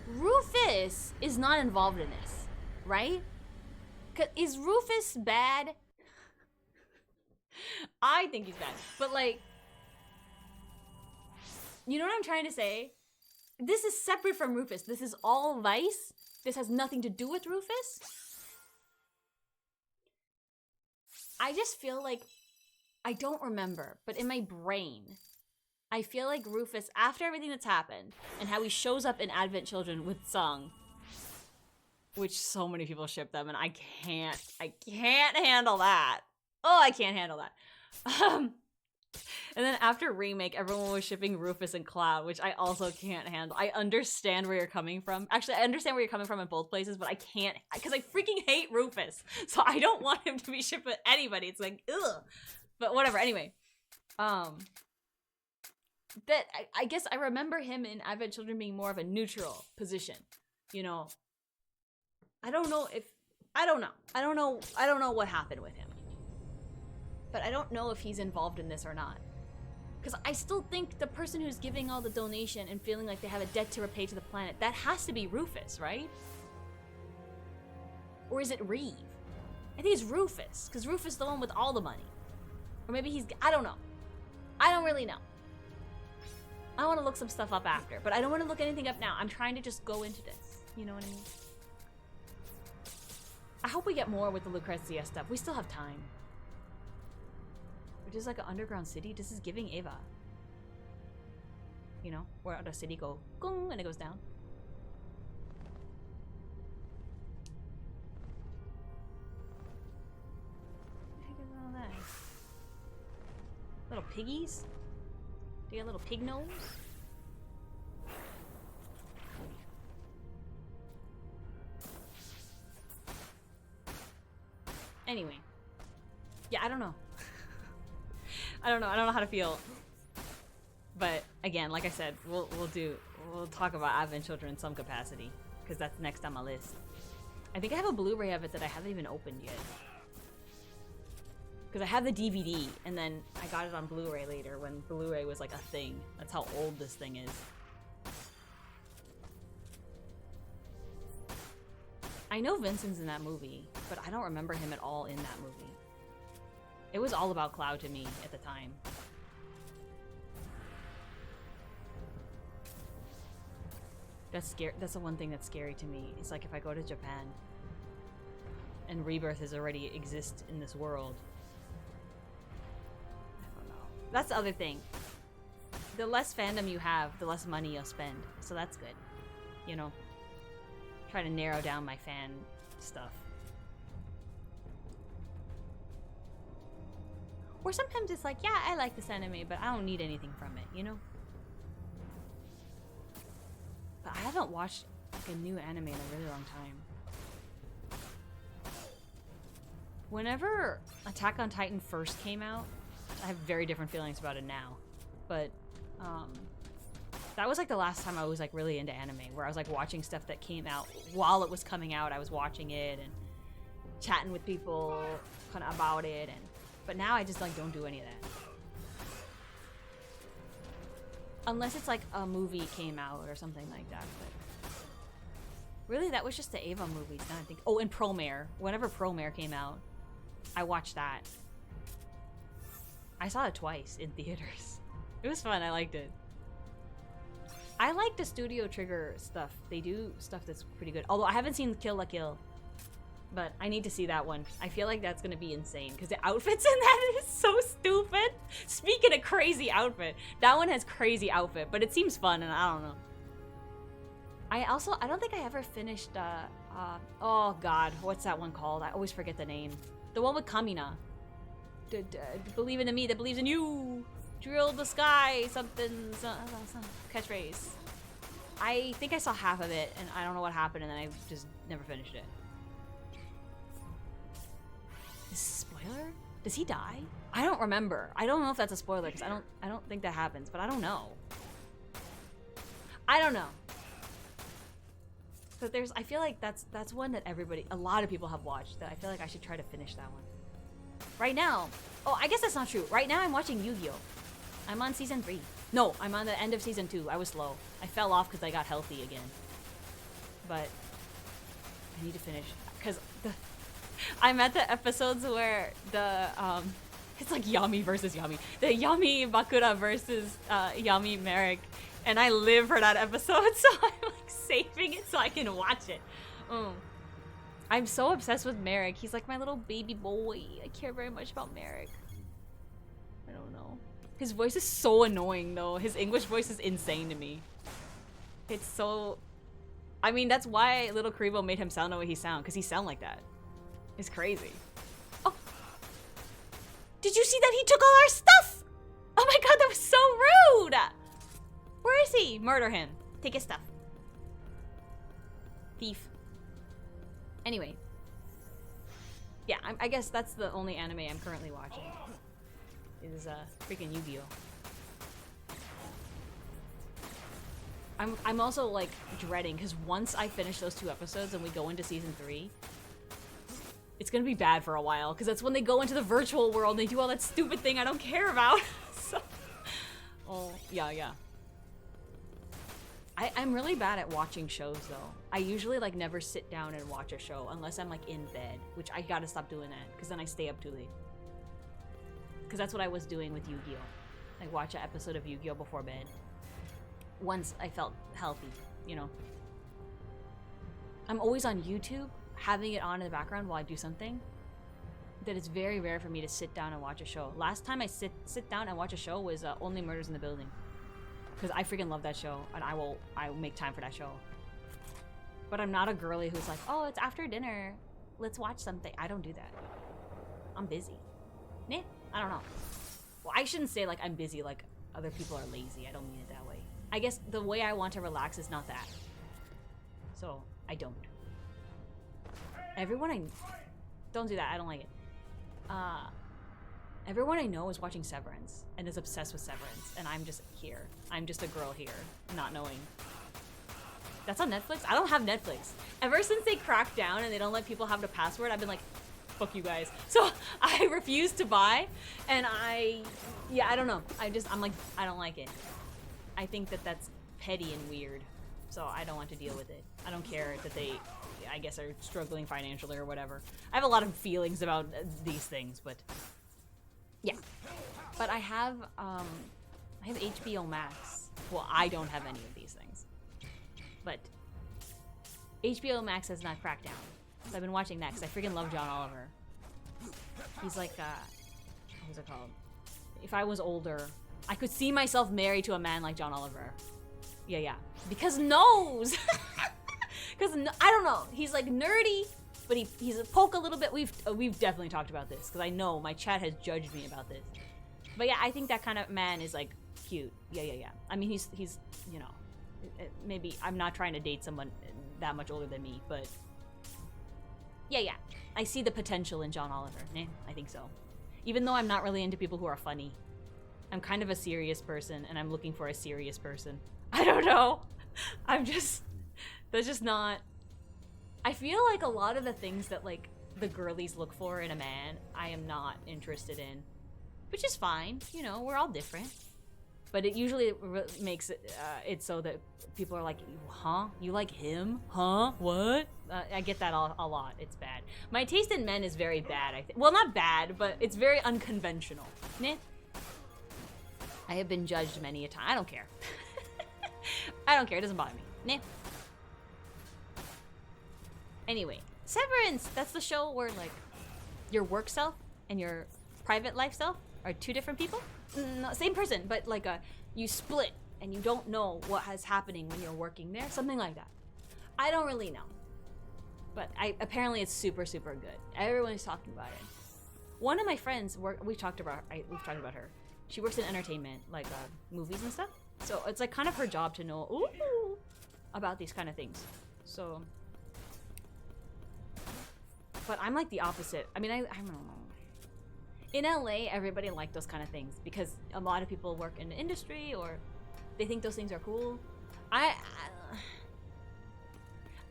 Rufus is not involved in this, right? Is Rufus bad? I think he's bad. But like, you know what I'm trying to say? This is separate from Rufus. This is all Vice. This has nothing to do with Rufus. I just feel like, I don't remember, but in my brain, I feel like Rufus, after everything that's happened, and how he shows up in Advent Children with Sung, which so many people ship them, and I can't handle that. Oh, I can't handle that. And then after Remake, everyone was shipping Rufus and Cloud, which I also can't handle. I understand where you're coming from. Actually, I understand where you're coming from in both places, but I can't, because I freaking hate Rufus. So I don't want him to be shipped with anybody. It's like, ugh. But whatever, anyway. I guess I remember him in Advent Children being more of a neutral position. You know? I don't know what happened with him. But I don't know if he's involved in this or not. Because I still think the person who's giving all the donation and feeling like they have a debt to repay to the planet, that has to be Rufus, right? Or is it Reeve? I think it's Rufus, because Rufus is the one with all the money. Or maybe he's, I don't know. I don't really know. I want to look some stuff up after, but I don't want to look anything up now. I'm trying to just go into this. You know what I mean? I hope we get more with the Lucrezia stuff. We still have time. Which is like an underground city. This is giving Ava. You know, where the city go gong and it goes down. What the heck is all that? Little piggies? Do you got a little pig nose? Anyway. Yeah, I don't know. I don't know. I don't know how to feel. But again, like I said, we'll talk about Advent Children in some capacity, because that's next on my list. I think I have a Blu-ray of it that I haven't even opened yet. Because I have the DVD, and then I got it on Blu-ray later when Blu-ray was like a thing. That's how old this thing is. I know Vincent's in that movie, but I don't remember him at all in that movie. It was all about Cloud to me at the time. That's scary. That's the one thing that's scary to me. It's like if I go to Japan and Rebirth is already exist in this world. I don't know. That's the other thing. The less fandom you have, the less money you'll spend. So that's good. You know? Try to narrow down my fan stuff. Or sometimes it's like, yeah, I like this anime, but I don't need anything from it, you know? But I haven't watched like a new anime in a really long time. Whenever Attack on Titan first came out, I have very different feelings about it now. But that was like the last time I was like really into anime, where I was like watching stuff that came out while it was coming out. I was watching it and chatting with people kind of about it, but now I just like don't do any of that. Unless it's like a movie came out or something like that. But really, that was just the Ava movies. Now I think. Oh, and Promare. Whenever Promare came out, I watched that. I saw it twice in theaters. It was fun. I liked it. I like the Studio Trigger stuff. They do stuff that's pretty good. Although I haven't seen Kill la Kill, but I need to see that one. I feel like that's gonna be insane because the outfits in that is so stupid. Speaking of crazy outfit, that one has crazy outfit, but it seems fun, and I don't know. I don't think I ever finished. Oh God, what's that one called? I always forget the name. The one with Kamina. Believe in me that believes in you. Drill the sky, something, some catchphrase. I think I saw half of it, and I don't know what happened, and then I just never finished it. Is this a spoiler? Does he die? I don't remember. I don't know if that's a spoiler, because I don't think that happens, but I don't know. I don't know. But I feel like that's one that a lot of people have watched, that I feel like I should try to finish that one. Right now, oh, I guess that's not true. Right now I'm watching Yu-Gi-Oh! I'm on season 3. No, I'm on the end of season 2. I was slow. I fell off because I got healthy again. But I need to finish because I'm at the episodes where it's like Yami versus Yami. The Yami Bakura versus Yami Merrick, and I live for that episode, so I'm like saving it so I can watch it. I'm so obsessed with Merrick. He's like my little baby boy. I care very much about Merrick. I don't know. His voice is so annoying though. His English voice is insane to me. It's so... I mean, that's why Little Karibo made him sound the way he sound, because he sound like that. It's crazy. Oh! Did you see that he took all our stuff? Oh my god, that was so rude! Where is he? Murder him. Take his stuff. Thief. Anyway. Yeah, I guess that's the only anime I'm currently watching. Is freaking Yu-Gi-Oh! I'm also like dreading, because once I finish those 2 episodes and we go into season 3, it's gonna be bad for a while, because that's when they go into the virtual world and they do all that stupid thing I don't care about. So, oh yeah. I'm really bad at watching shows though. I usually like never sit down and watch a show unless I'm like in bed, which I gotta stop doing that because then I stay up too late. Because that's what I was doing with Yu-Gi-Oh! Like watch an episode of Yu-Gi-Oh! Before bed. Once I felt healthy, you know. I'm always on YouTube, having it on in the background while I do something. That it's very rare for me to sit down and watch a show. Last time I sit down and watch a show was Only Murders in the Building. Because I freaking love that show, and I will make time for that show. But I'm not a girly who's like, oh, it's after dinner, let's watch something. I don't do that. I'm busy. Nah, I don't know. Well, I shouldn't say like I'm busy like other people are lazy. I don't mean it that way. I guess the way I want to relax is not that. So, I don't. Don't do that, I don't like it. Everyone I know is watching Severance and is obsessed with Severance, and I'm just here. I'm just a girl here, not knowing. That's on Netflix? I don't have Netflix. Ever since they cracked down and they don't let people have the password, I've been like, fuck you guys. So I refuse to buy, and I don't know. I'm like, I don't like it. I think that that's petty and weird, so I don't want to deal with it. I don't care that they, I guess, are struggling financially or whatever. I have a lot of feelings about these things, but yeah. But I have HBO Max. Well, I don't have any of these things, but HBO Max has not cracked down. So I've been watching that because I freaking love John Oliver. He's like, what's it called? If I was older, I could see myself married to a man like John Oliver. Yeah. Because nose! Because, I don't know, he's like nerdy, but he's a poke a little bit. We've definitely talked about this, because I know my chat has judged me about this. But yeah, I think that kind of man is like cute. Yeah. I mean, he's you know, maybe I'm not trying to date someone that much older than me, but yeah. I see the potential in John Oliver. I think so. Even though I'm not really into people who are funny. I'm kind of a serious person, and I'm looking for a serious person. I don't know. That's just not... I feel like a lot of the things that, like, the girlies look for in a man, I am not interested in. Which is fine. You know, we're all different. But it usually makes it so that people are like, huh? You like him? Huh? What? I get that a lot. It's bad. My taste in men is very bad, I think. Well, not bad, but it's very unconventional. Nah. I have been judged many a time. I don't care. I don't care. It doesn't bother me. Nah. Anyway, Severance. That's the show where, like, your work self and your private life self are two different people. No, same person, but like you split and you don't know what is happening when you're working there. Something like that. I don't really know. But apparently it's super, super good. Everyone's talking about it. One of my friends, we've talked about her. She works in entertainment, like movies and stuff. So it's like kind of her job to know about these kind of things. So, but I'm like the opposite. I mean, I don't know. In LA, everybody likes those kind of things because a lot of people work in the industry or they think those things are cool.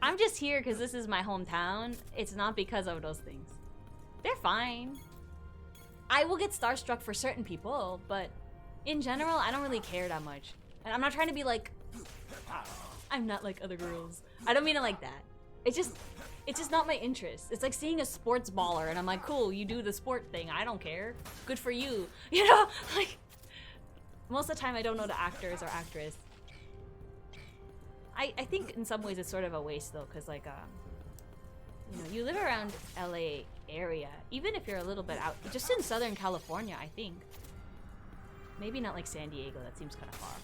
I'm just here because this is my hometown. It's not because of those things. They're fine. I will get starstruck for certain people, but in general, I don't really care that much. And I'm not trying to be like, I'm not like other girls. I don't mean it like that. It's just not my interest. It's like seeing a sports baller and I'm like, cool, you do the sport thing. I don't care. Good for you. You know, like most of the time I don't know the actors or actress. I think in some ways it's sort of a waste though, because like, you know, you live around LA area, even if you're a little bit out, just in Southern California, I think. Maybe not like San Diego, that seems kind of far.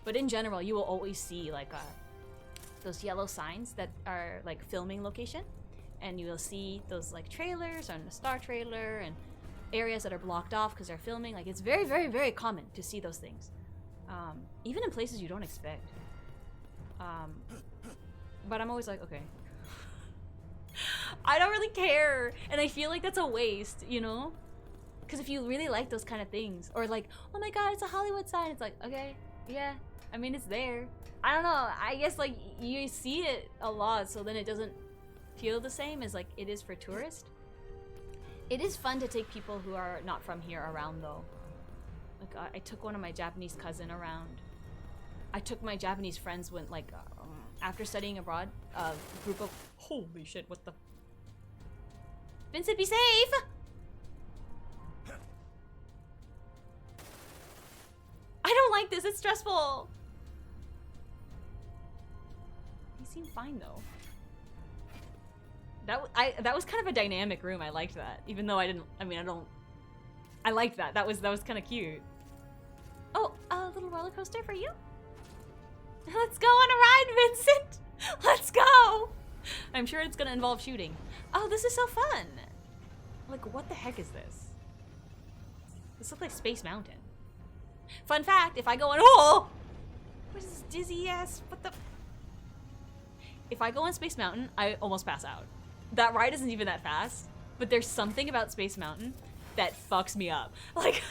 But in general, you will always see like those yellow signs that are like filming location, and you will see those like trailers on the Star trailer and areas that are blocked off because they're filming. Like it's very, very, very common to see those things, even in places you don't expect. But I'm always like, okay, I don't really care, and I feel like that's a waste, you know? Because if you really like those kind of things, or like, oh my god, it's a Hollywood sign, it's like, okay, yeah, I mean, it's there. I don't know, I guess like you see it a lot, so then it doesn't feel the same as like it is for tourists. It is fun to take people who are not from here around though. Like I took one of my Japanese cousin around I took my Japanese friends when, like, after studying abroad, a group of... Holy shit, what the... Vincent, be safe! I don't like this, it's stressful! He seemed fine, though. That was kind of a dynamic room, I liked that. Even though I liked that. That was kind of cute. Oh, a little roller coaster for you? Let's go on a ride, Vincent! Let's go! I'm sure it's gonna involve shooting. Oh, this is so fun! Like, what the heck is this? This looks like Space Mountain. Fun fact, if I go on— oh! What is this dizzy ass? What the— if I go on Space Mountain, I almost pass out. That ride isn't even that fast, but there's something about Space Mountain that fucks me up. Like,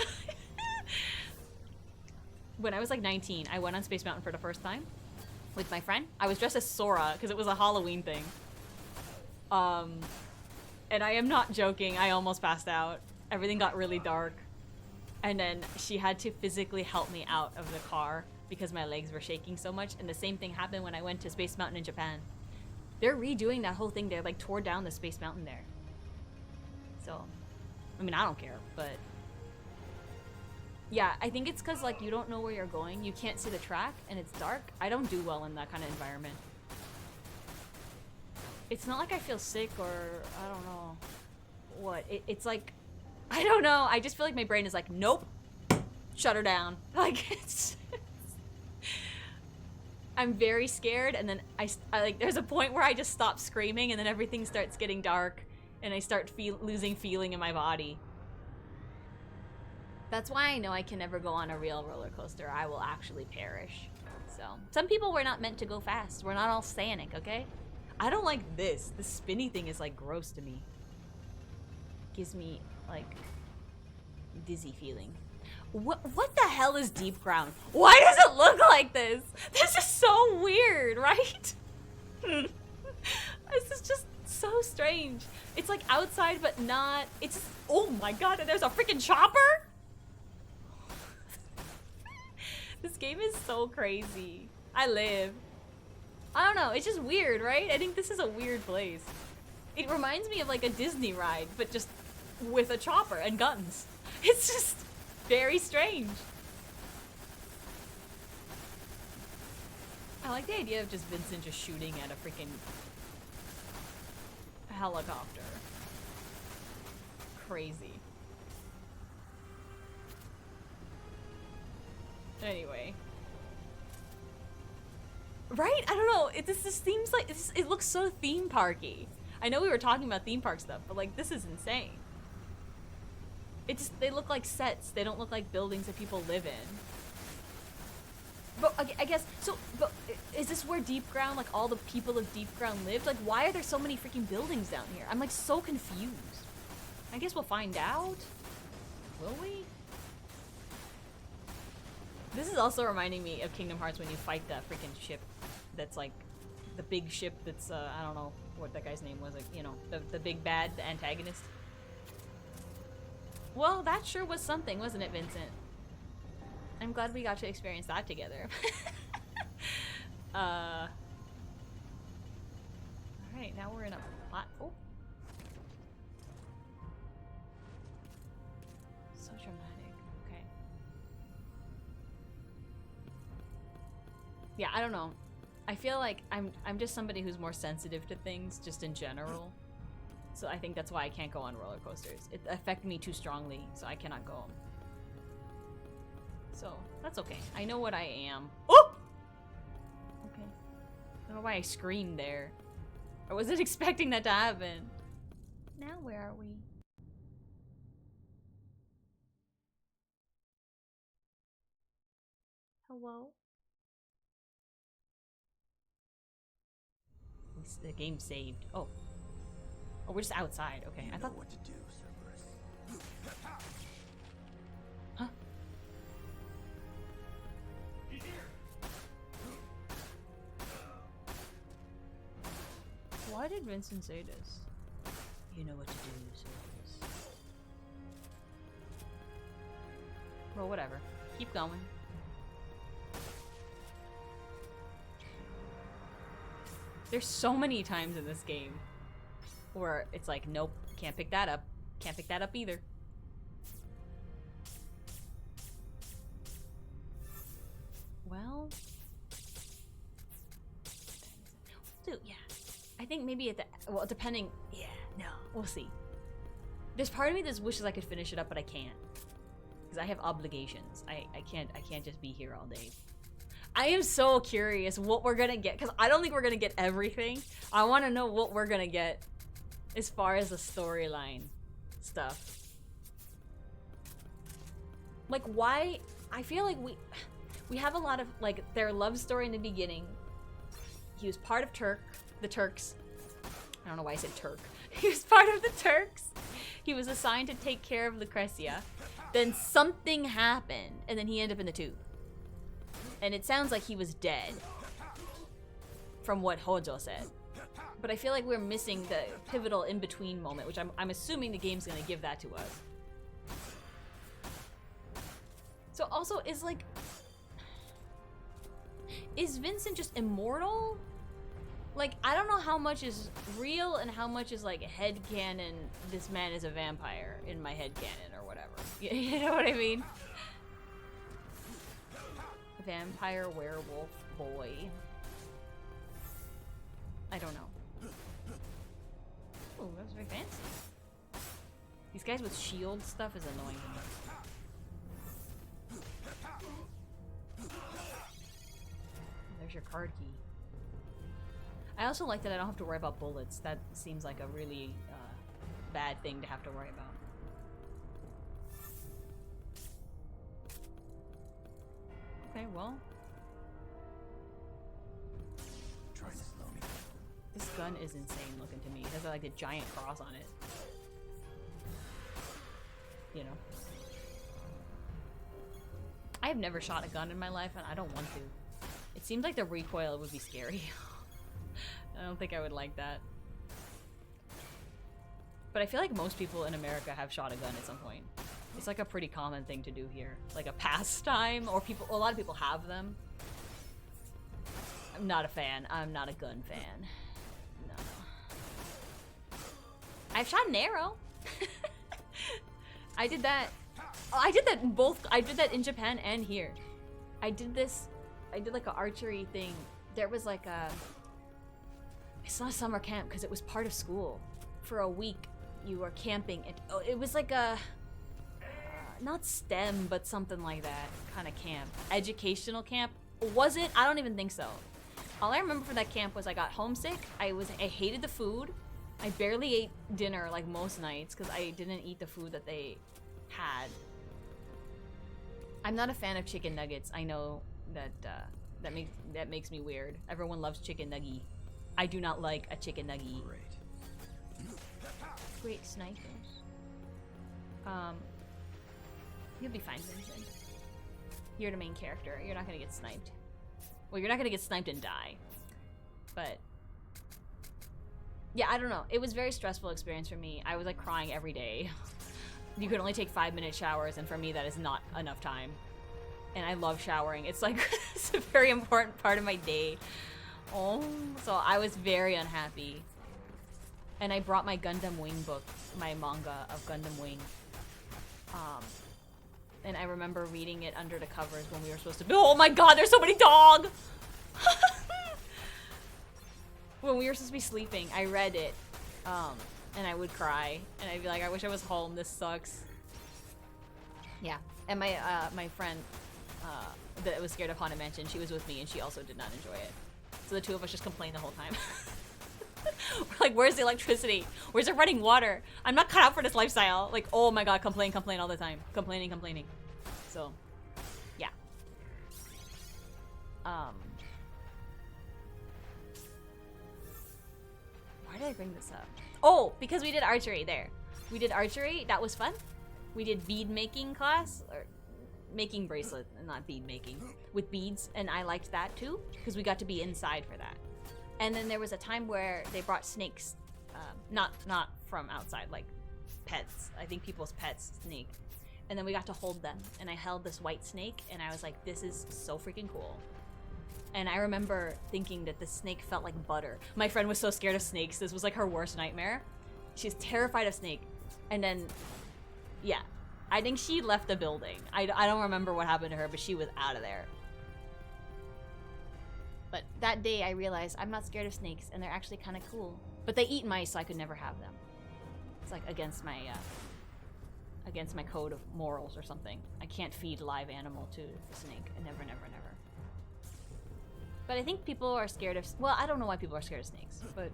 when I was like 19, I went on Space Mountain for the first time with my friend. I was dressed as Sora because it was a Halloween thing. And I am not joking, I almost passed out. Everything got really dark. And then she had to physically help me out of the car because my legs were shaking so much. And the same thing happened when I went to Space Mountain in Japan. They're redoing that whole thing. They like tore down the Space Mountain there. So, I mean, I don't care, but yeah, I think it's because like you don't know where you're going. You can't see the track and it's dark. I don't do well in that kind of environment. It's not like I feel sick or I don't know what. It's like, I don't know. I just feel like my brain is like, nope, shut her down. Like it's I'm very scared, and then I like there's a point where I just stop screaming, and then everything starts getting dark, and I start losing feeling in my body. That's why I know I can never go on a real roller coaster. I will actually perish. So some people were not meant to go fast. We're not all Sanic, okay? I don't like this. This spinny thing is like gross to me. Gives me like dizzy feeling. What the hell is deep ground? Why does it look like this? This is so weird, right? This is just so strange. It's like outside, but not. It's, oh my god, there's a freaking chopper? This game is so crazy. I live. I don't know, it's just weird, right? I think this is a weird place. It reminds me of like a Disney ride, but just with a chopper and guns. It's just very strange. I like the idea of just Vincent just shooting at a freaking helicopter. Crazy. Anyway. Right? I don't know. This seems like it looks so theme parky. I know we were talking about theme park stuff, but like this is insane. They look like sets. They don't look like buildings that people live in. But I guess so. But is this where Deep Ground, like all the people of Deep Ground lived? Like, why are there so many freaking buildings down here? I'm like so confused. I guess we'll find out. Will we? This is also reminding me of Kingdom Hearts when you fight that freaking ship. That's like the big ship. That's I don't know what that guy's name was. Like, you know, the big bad, the antagonist. Well, that sure was something, wasn't it, Vincent? I'm glad we got to experience that together. Alright, now we're in a plot. Oh. So dramatic. Okay. Yeah, I don't know. I feel like I'm just somebody who's more sensitive to things, just in general. So I think that's why I can't go on roller coasters. It affected me too strongly, so I cannot go. So that's okay. I know what I am. Oh! Okay. I don't know why I screamed there. I wasn't expecting that to happen. Now where are we? Hello? The game saved. Oh. Oh, we're just outside. Okay, I thought. What to do, Cerberus? Huh? Why did Vincent say this? You know what to do, Cerberus. Well, whatever. Keep going. There's so many times in this game where it's like, nope, can't pick that up. Can't pick that up either. Well, dude, yeah. I think maybe at the, well, depending, yeah, no, we'll see. There's part of me that wishes I could finish it up, but I can't. Because I have obligations. I can't just be here all day. I am so curious what we're gonna get, because I don't think we're gonna get everything. I want to know what we're gonna get as far as the storyline stuff. Like, why? I feel like we have a lot of, like, their love story in the beginning. He was part of the Turks. I don't know why I said Turk. He was part of the Turks. He was assigned to take care of Lucrecia. Then something happened, and then he ended up in the tube. And it sounds like he was dead, from what Hojo said. But I feel like we're missing the pivotal in-between moment, which I'm assuming the game's gonna give that to us. So also, is Vincent just immortal? Like, I don't know how much is real and how much is, like, headcanon, this man is a vampire in my headcanon or whatever. You know what I mean? Vampire, werewolf, boy. I don't know. Oh, that was very fancy. These guys with shield stuff is annoying me. There's your card key. I also like that I don't have to worry about bullets. That seems like a really bad thing to have to worry about. Okay, well. Try to slow me. This gun is insane looking to me. It has like a giant cross on it. You know. I have never shot a gun in my life and I don't want to. It seems like the recoil would be scary. I don't think I would like that. But I feel like most people in America have shot a gun at some point. It's like a pretty common thing to do here. Like a pastime, or a lot of people have them. I'm not a fan. I'm not a gun fan. No. I've shot an arrow. I did that. Oh, I did that in both. I did that in Japan and here. I did like an archery thing. There was like a... It's not a summer camp because it was part of school. For a week, you were camping. It was like a... not STEM, but something like that kind of camp. Educational camp. Was it? I don't even think so. All I remember from that camp was I got homesick. I hated the food. I barely ate dinner like most nights because I didn't eat the food that they had. I'm not a fan of chicken nuggets. I know that that makes me weird. Everyone loves chicken nugget. I do not like a chicken nugget. Great snipers. You'll be fine, Vincent. You're the main character. You're not gonna get sniped. Well, you're not gonna get sniped and die. But yeah, I don't know. It was a very stressful experience for me. I was like crying every day. You could only take 5-minute showers, and for me that is not enough time. And I love showering. It's like it's a very important part of my day. Oh, so I was very unhappy. And I brought my Gundam Wing book, my manga of Gundam Wing. And I remember reading it under the covers when we were supposed to be— oh my god, there's so many dogs! When we were supposed to be sleeping, I read it, and I would cry, and I'd be like, I wish I was home, this sucks. Yeah, and my friend that was scared of Haunted Mansion, she was with me, and she also did not enjoy it. So the two of us just complained the whole time. We're like, where's the electricity? Where's the running water? I'm not cut out for this lifestyle. Like, oh my god, complain all the time. Complaining. So, yeah. Why did I bring this up? Oh, because we did archery there. We did archery. That was fun. We did bead making class, or making bracelet, not bead making, with beads, and I liked that too because we got to be inside for that. And then there was a time where they brought snakes, not from outside, like pets. I think people's pets snake. And then we got to hold them, and I held this white snake, and I was like, this is so freaking cool. And I remember thinking that the snake felt like butter. My friend was so scared of snakes. This was like her worst nightmare. She's terrified of snake. And then, yeah. I think she left the building. I don't remember what happened to her, but she was out of there. But that day I realized I'm not scared of snakes, and they're actually kind of cool. But they eat mice, so I could never have them. It's like against my code of morals or something. I can't feed live animal to a snake. Never, never, never. But I think people are scared of... Well, I don't know why people are scared of snakes, but...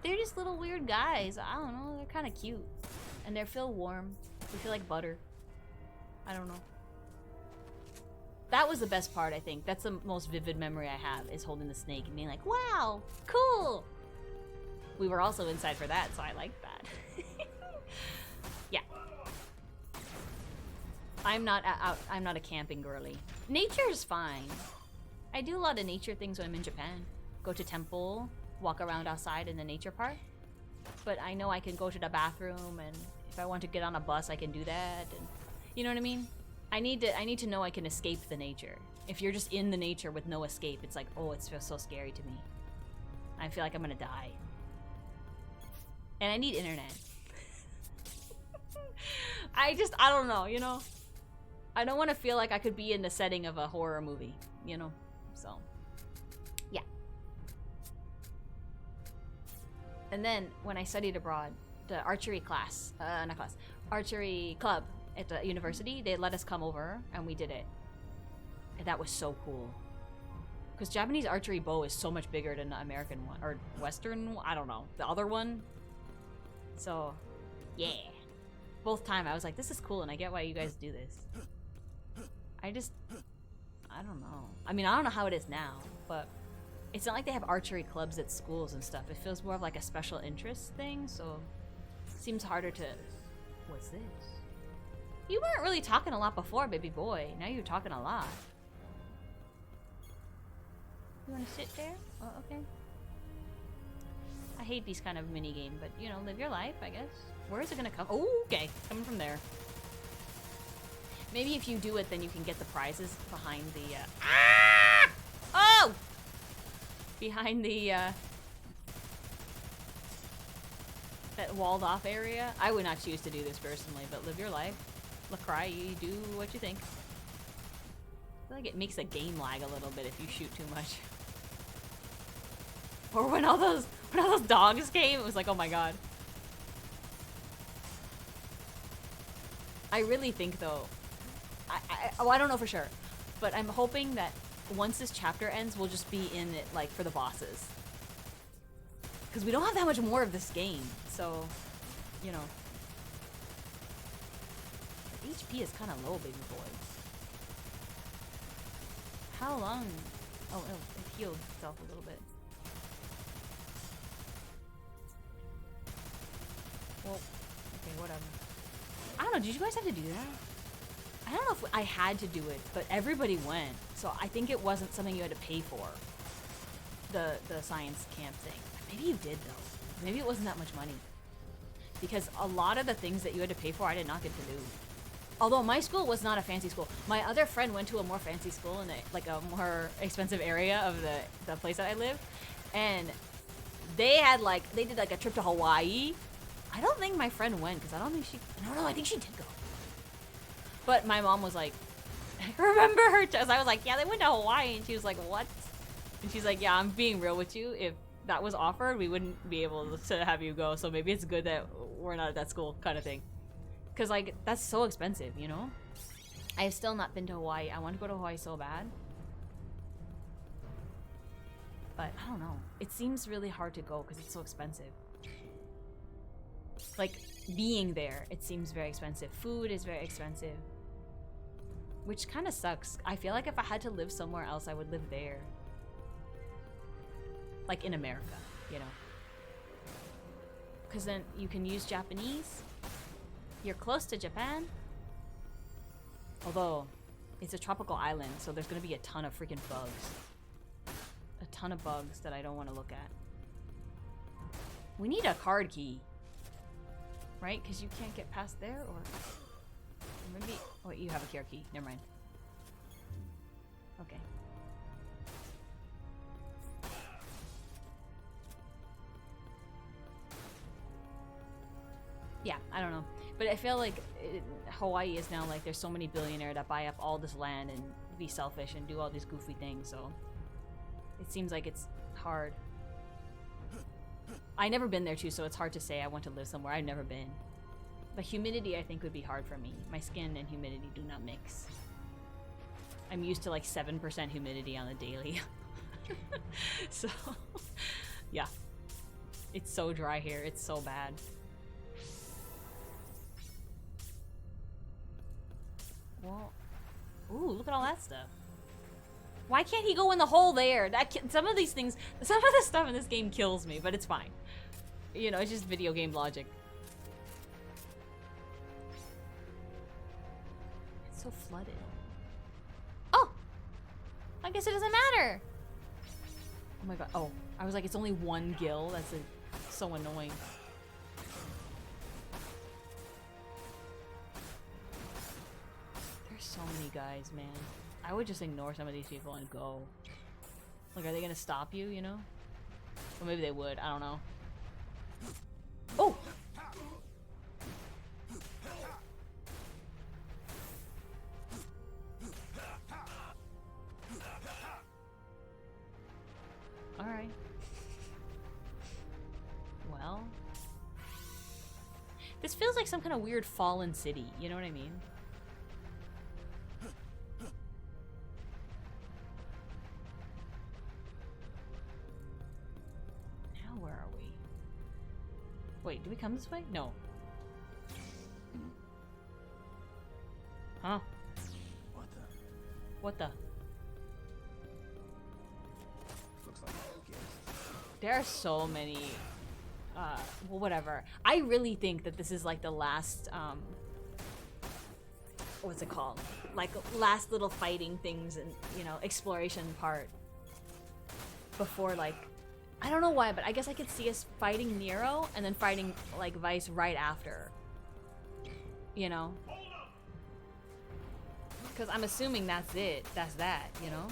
They're just little weird guys. I don't know. They're kind of cute. And they feel warm. They feel like butter. I don't know. That was the best part, I think. That's the most vivid memory I have, is holding the snake and being like, wow, cool. We were also inside for that, so I liked that. Yeah. I'm not a camping girly. Nature's fine. I do a lot of nature things when I'm in Japan. Go to temple, walk around outside in the nature park. But I know I can go to the bathroom, and if I want to get on a bus, I can do that. And you know what I mean? I need to know I can escape the nature. If you're just in the nature with no escape, it's like, oh, it feels so scary to me. I feel like I'm gonna die. And I need internet. I don't know, you know? I don't want to feel like I could be in the setting of a horror movie, you know? So, yeah. And then, when I studied abroad, the archery archery club at the university, they let us come over, and we did it. And that was so cool. Because Japanese archery bow is so much bigger than the American one, or Western, I don't know, the other one. So, yeah. Both time I was like, this is cool, and I get why you guys do this. I don't know. I mean, I don't know how it is now, but it's not like they have archery clubs at schools and stuff. It feels more of like a special interest thing, so it seems harder to... What's this? You weren't really talking a lot before, baby boy. Now you're talking a lot. You want to sit there? Oh, okay. I hate these kind of mini-game, but, you know, live your life, I guess. Where is it gonna come? Oh, okay. Coming from there. Maybe if you do it, then you can get the prizes behind the, Oh! Behind the, that walled-off area. I would not choose to do this personally, but live your life. Lacry, you do what you think. I feel like it makes the game lag a little bit if you shoot too much. Or when all those dogs came, it was like, oh my god. I really think though, I don't know for sure, but I'm hoping that once this chapter ends, we'll just be in it like for the bosses. Because we don't have that much more of this game, so, you know. The HP is kind of low, baby boy. How long? Oh, it healed itself a little bit. Well, okay, whatever. I don't know, did you guys have to do that? I don't know if I had to do it, but everybody went. So I think it wasn't something you had to pay for. The science camp thing. Maybe you did though. Maybe it wasn't that much money. Because a lot of the things that you had to pay for, I did not get to do. Although my school was not a fancy school. My other friend went to a more fancy school in a more expensive area of the place that I live. And they did like a trip to Hawaii. I don't think my friend went, because I don't think she... No, I think she did go. But my mom was like, remember her... I was like, yeah, they went to Hawaii. And she was like, what? And she's like, yeah, I'm being real with you. If that was offered, we wouldn't be able to have you go. So maybe it's good that we're not at that school kind of thing. Because, like, that's so expensive, you know? I have still not been to Hawaii. I want to go to Hawaii so bad. But, I don't know. It seems really hard to go because it's so expensive. Like, being there, it seems very expensive. Food is very expensive. Which kind of sucks. I feel like if I had to live somewhere else, I would live there. Like in America, you know? Because then you can use Japanese. You're close to Japan. Although, it's a tropical island, so there's going to be a ton of freaking bugs. A ton of bugs that I don't want to look at. We need a card key. Right? Because you can't get past there, or maybe... Oh, wait, you have a card key. Never mind. Okay. Yeah, I don't know. But I feel like Hawaii is now like there's so many billionaires that buy up all this land and be selfish and do all these goofy things, so it seems like it's hard. I've never been there too, so it's hard to say I want to live somewhere I've never been. The humidity I think would be hard for me. My skin and humidity do not mix. I'm used to like 7% humidity on the daily. So, yeah. It's so dry here. It's so bad. Well, ooh, look at all that stuff. Why can't he go in the hole there? Some of these things, some of the stuff in this game kills me, but it's fine. You know, it's just video game logic. It's so flooded. Oh! I guess it doesn't matter. Oh my god. Oh, I was like, it's only one gill. That's so annoying. There's so many guys, man. I would just ignore some of these people and go. Like, are they gonna stop you, you know? Well, maybe they would. I don't know. Oh! Alright. Well. This feels like some kind of weird fallen city, you know what I mean? Now where are we? Wait, do we come this way? No. Huh? What the? Looks like a gift. There are so many, well, whatever. I really think that this is like the last, what's it called? Like, last little fighting things and, you know, exploration part. Before, like, I don't know why, but I guess I could see us fighting Nero and then fighting, like, Vice right after. You know? Because I'm assuming that's it. That's that, you know?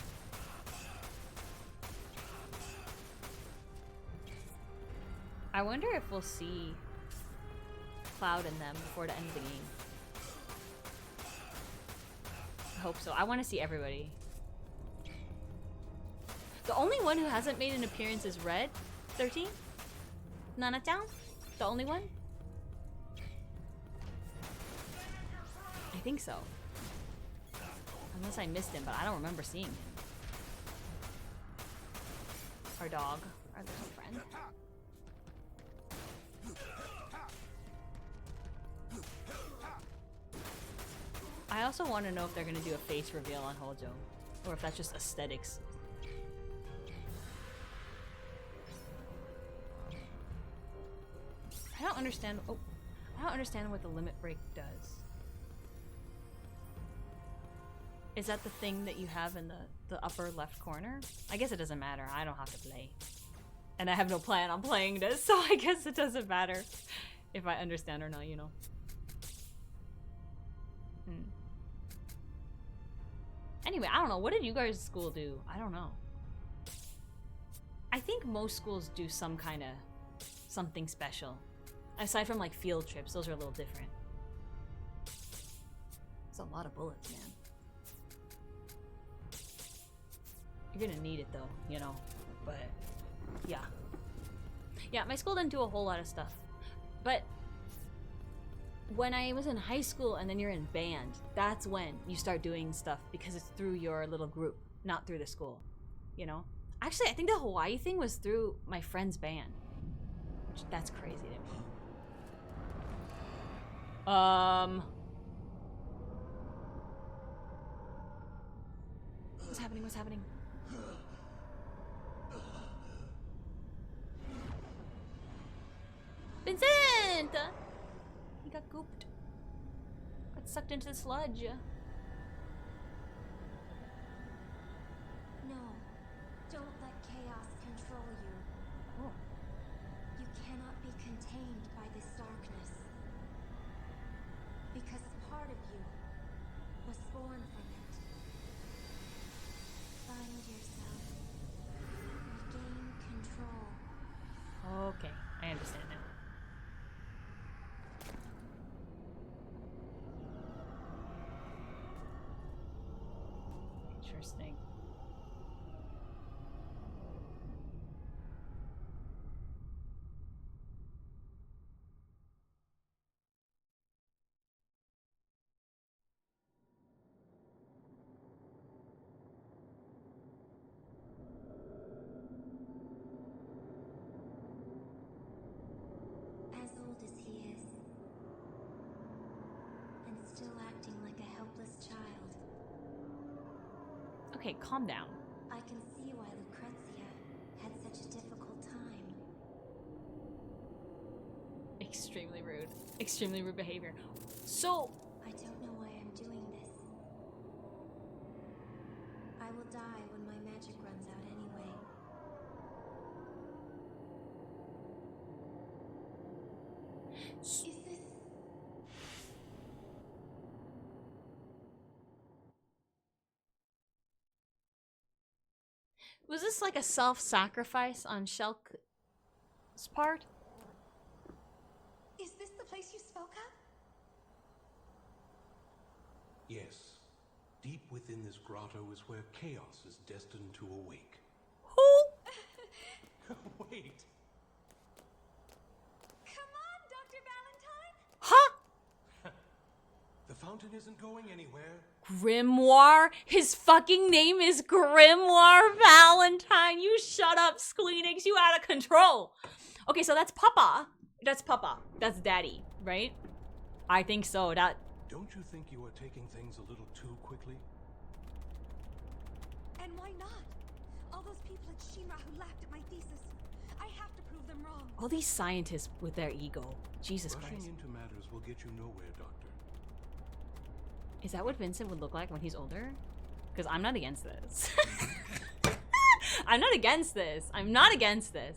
I wonder if we'll see Cloud in them before the end of the game. I hope so. I want to see everybody. The only one who hasn't made an appearance is Red. 13? Nanatown? The only one? I think so. Unless I missed him, but I don't remember seeing him. Our dog. Our little friend. I also want to know if they're going to do a face reveal on Hojo. Or if that's just aesthetics. I don't understand. Oh, I don't understand what the limit break does. Is that the thing that you have in the upper left corner? I guess it doesn't matter. I don't have to play. And I have no plan on playing this, so I guess it doesn't matter if I understand or not, you know. Anyway, I don't know. What did you guys' school do? I don't know. I think most schools do some kind of something special. Aside from like field trips, those are a little different. It's a lot of bullets, man. You're gonna need it though, you know, but yeah. Yeah, my school didn't do a whole lot of stuff. But when I was in high school and then you're in band, that's when you start doing stuff because it's through your little group, not through the school, you know? Actually, I think the Hawaii thing was through my friend's band. Which, that's crazy to me. What's happening? What's happening? Vincent! He got gooped. Got sucked into the sludge. No, don't let chaos control you. Oh. You cannot be contained by this darkness. Because part of you was born from it. Find yourself. Regain control. Okay, I understand now. Interesting. As old as he is, and still acting like a helpless child. Okay, calm down. I can see why Lucrezia had such a difficult time. Extremely rude. Extremely rude behavior. So, I don't know why I'm doing this. I will die when my magic runs out anyway. Is this... was this like a self-sacrifice on Shulk's part? Is this the place you spoke of? Yes. Deep within this grotto is where chaos is destined to awake. Who? Wait. Come on, Dr. Valentine! Huh? The fountain isn't going anywhere. Grimoire? His fucking name is Grimoire Valentine. You shut up, Squeenix. You out of control. Okay, so that's Papa. That's Papa. That's Daddy, right? I think so. That. Don't you think you are taking things a little too quickly? And why not? All those people at Shinra who laughed at my thesis. I have to prove them wrong. All these scientists with their ego. Jesus Rushing Christ. into matters will get you nowhere, Doctor. Is that what Vincent would look like when he's older? Because I'm not against this. I'm not against this. I'm not against this.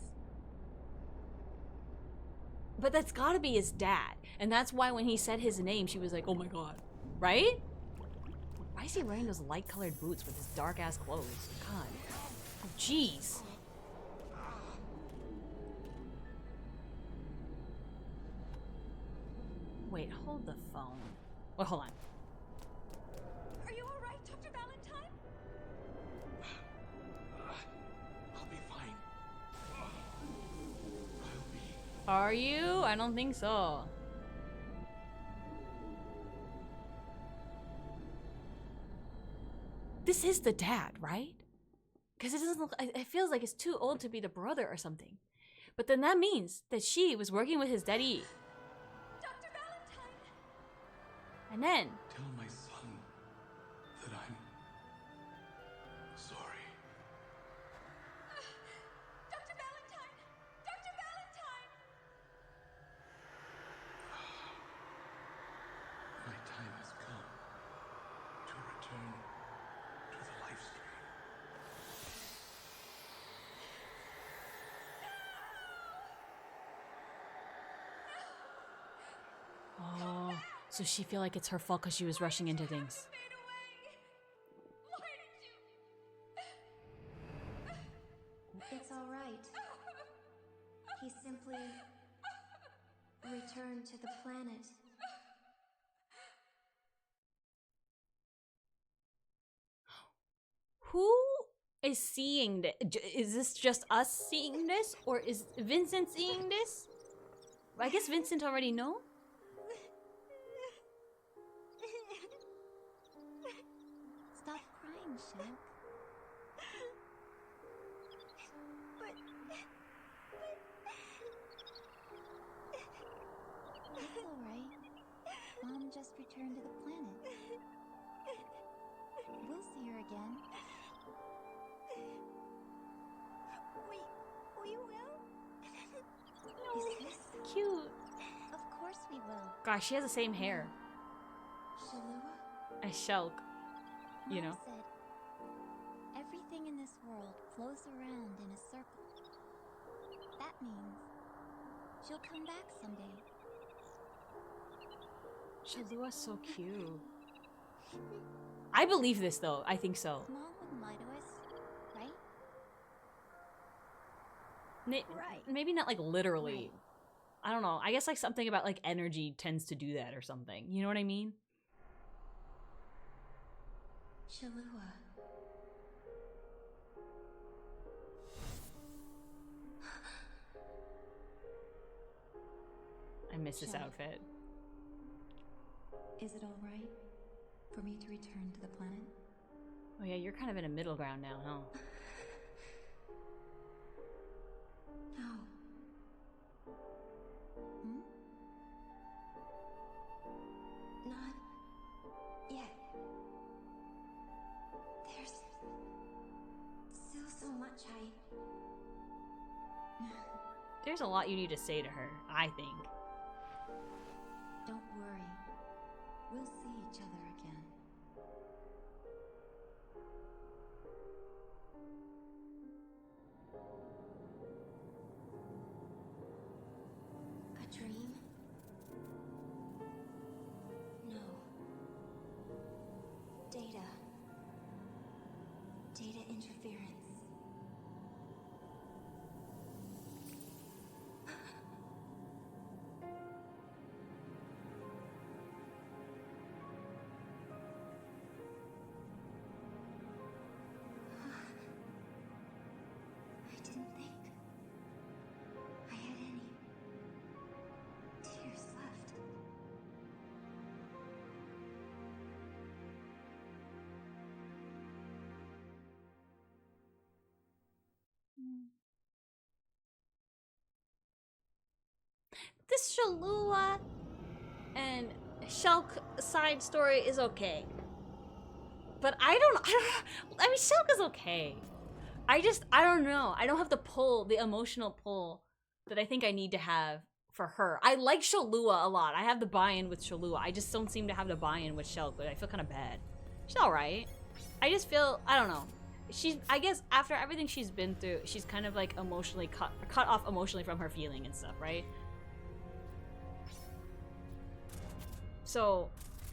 But that's gotta be his dad. And that's why when he said his name, she was like, oh my god. Right? Why is he wearing those light-colored boots with his dark-ass clothes? God. Oh, jeez. Wait, hold the phone. Wait, hold on. Are you alright, Dr. Valentine? I'll be fine. I'll be... Are you? I don't think so. This is the dad, right? Because it doesn't look, it feels like it's too old to be the brother or something. But then that means that she was working with his daddy. Dr. Valentine! And then, Tell my son that I'm sorry. Dr. Valentine! Dr. Valentine! My time has come to return to the life stream. oh, so she feel like it's her fault because she was rushing into things. Fade away! Why did you... It's all right. He simply returned to the planet. Who is seeing this? Is this just us seeing this? Or is Vincent seeing this? I guess Vincent already know? Stop crying, Shulk. It's alright. Mom just returned to the planet. We'll see her again. We will? Is this? Cute. Of course we will. Gosh, she has the same hair Shalua? as Shulk. You know? Mom said, everything in this world flows around in a circle. That means she'll come back someday. Shalua's so cute. I believe this though. I think so. Mom wouldn't lie to us, right? Right. Maybe not like literally. I don't know. I guess like something about like energy tends to do that or something. You know what I mean? Shalua, I miss this Shall- outfit. Is it all right for me to return to the planet? Oh yeah, you're kind of in a middle ground now, huh? No. Hmm? Not yet. There's still so much There's a lot you need to say to her, I think. Don't worry. We'll see each other again. A dream? No. Data. Data interference. I didn't think I had any tears left. This Shalua and Shulk side story is okay. But I mean, Shulk is okay. I don't know. I don't have the emotional pull that I think I need to have for her. I like Shalua a lot. I have the buy-in with Shalua. I just don't seem to have the buy-in with Shulk, but I feel kind of bad. She's alright. I just feel, I don't know. I guess after everything she's been through, she's kind of like emotionally cut off emotionally from her feeling and stuff, right? So,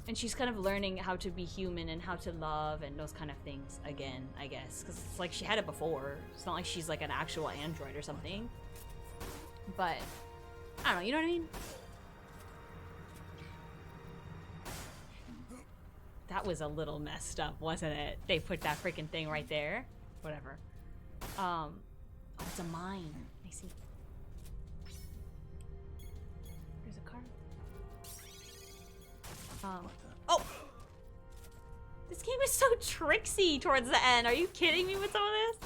and she's kind of learning how to be human and how to love and those kind of things again, I guess. Because it's like she had it before. It's not like she's like an actual android or something. But, I don't know, you know what I mean? That was a little messed up, wasn't it? They put that freaking thing right there. Whatever. Oh, it's a mine. I see. There's a car. Oh! This game is so tricksy towards the end. Are you kidding me with some of this?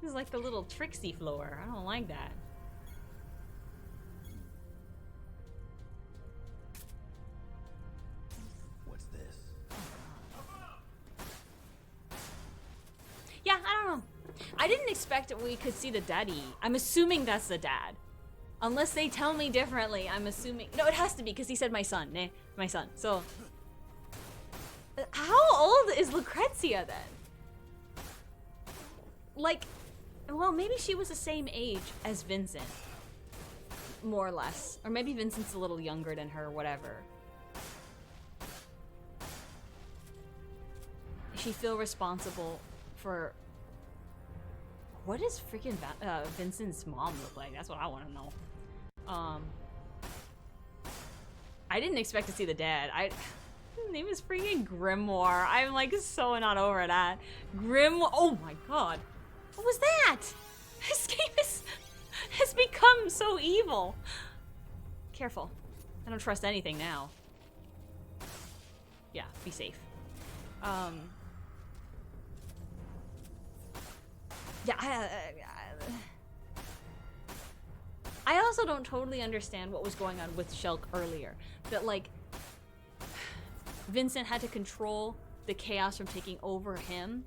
This is like the little tricksy floor. I don't like that. What's this? Yeah, I don't know. I didn't expect that we could see the daddy. I'm assuming that's the dad. Unless they tell me differently, I'm assuming... No, it has to be, because he said my son. Nah, my son. So... How old is Lucrezia, then? Like... Well, maybe she was the same age as Vincent. More or less. Or maybe Vincent's a little younger than her, whatever. Does she feel responsible for... What does freaking Vincent's mom look like? That's what I want to know. I didn't expect to see the dad. His name is freaking Grimoire. I'm like so not over that. Oh my god. What was that? This game has become so evil. Careful. I don't trust anything now. Yeah, be safe. Yeah, I also don't totally understand what was going on with Shulk earlier. That, like, Vincent had to control the chaos from taking over him,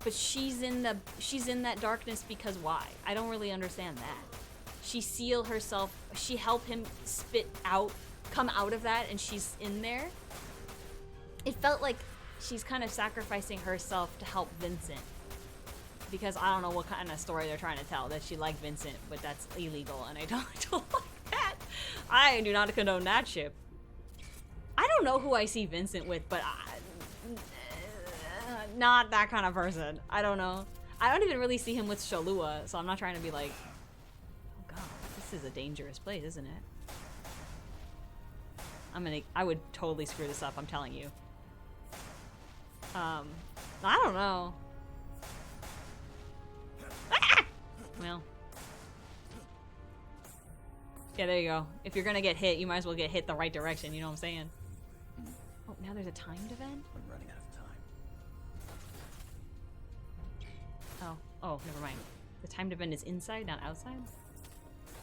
but she's in that darkness because why? I don't really understand that. She sealed herself, she helped him come out of that, and she's in there. It felt like she's kind of sacrificing herself to help Vincent. Because I don't know what kind of story they're trying to tell, that she liked Vincent, but that's illegal, and I don't like that. I do not condone that shit. I don't know who I see Vincent with, but not that kind of person. I don't know. I don't even really see him with Shalua, so I'm not trying to be like, oh god, this is a dangerous place, isn't it? I would totally screw this up, I'm telling you. I don't know. Well, Yeah, there you go. If you're gonna get hit, you might as well get hit the right direction, you know what I'm saying? Oh, now there's a timed event? I'm running out of time. Oh, never mind. The timed event is inside, not outside?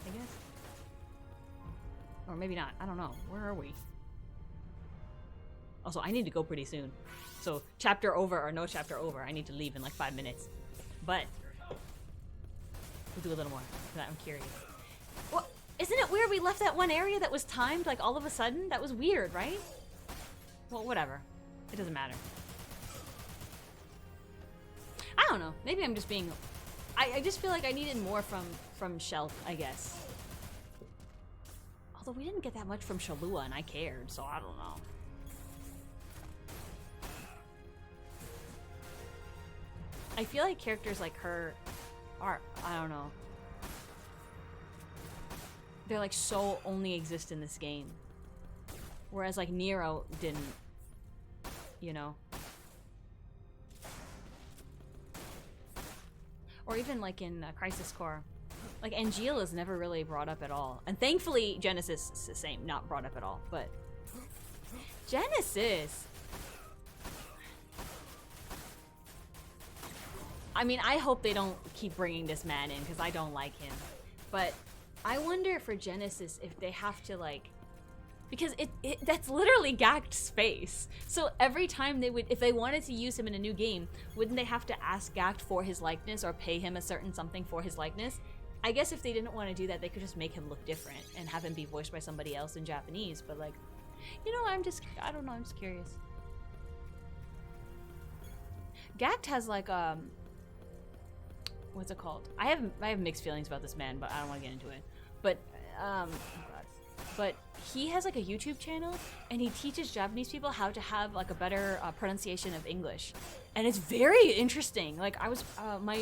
I guess. Or maybe not. I don't know. Where are we? Also, I need to go pretty soon. So, chapter over or no chapter over, I need to leave in like 5 minutes. But we'll do a little more, because I'm curious. Well, isn't it weird we left that one area that was timed, like, all of a sudden? That was weird, right? Well, whatever. It doesn't matter. I don't know. Maybe I'm just being... I just feel like I needed more from Shelf, I guess. Although we didn't get that much from Shalua, and I cared, so I don't know. I feel like characters like her are, I don't know. They're like so only exist in this game. Whereas like Nero didn't, you know. Or even like in Crisis Core. Like Angeal is never really brought up at all. And thankfully Genesis is the same, not brought up at all. But Genesis... I mean, I hope they don't keep bringing this man in because I don't like him. But I wonder for Genesis if they have to like, because that's literally Gackt's face. So every time they would, if they wanted to use him in a new game, wouldn't they have to ask Gackt for his likeness or pay him a certain something for his likeness? I guess if they didn't want to do that, they could just make him look different and have him be voiced by somebody else in Japanese. But like, you know, I don't know, I'm just curious. Gackt has like what's it called? I have mixed feelings about this man, but I don't want to get into it. But oh God. But he has like a YouTube channel, and he teaches Japanese people how to have like a better pronunciation of English, and it's very interesting. Like I was my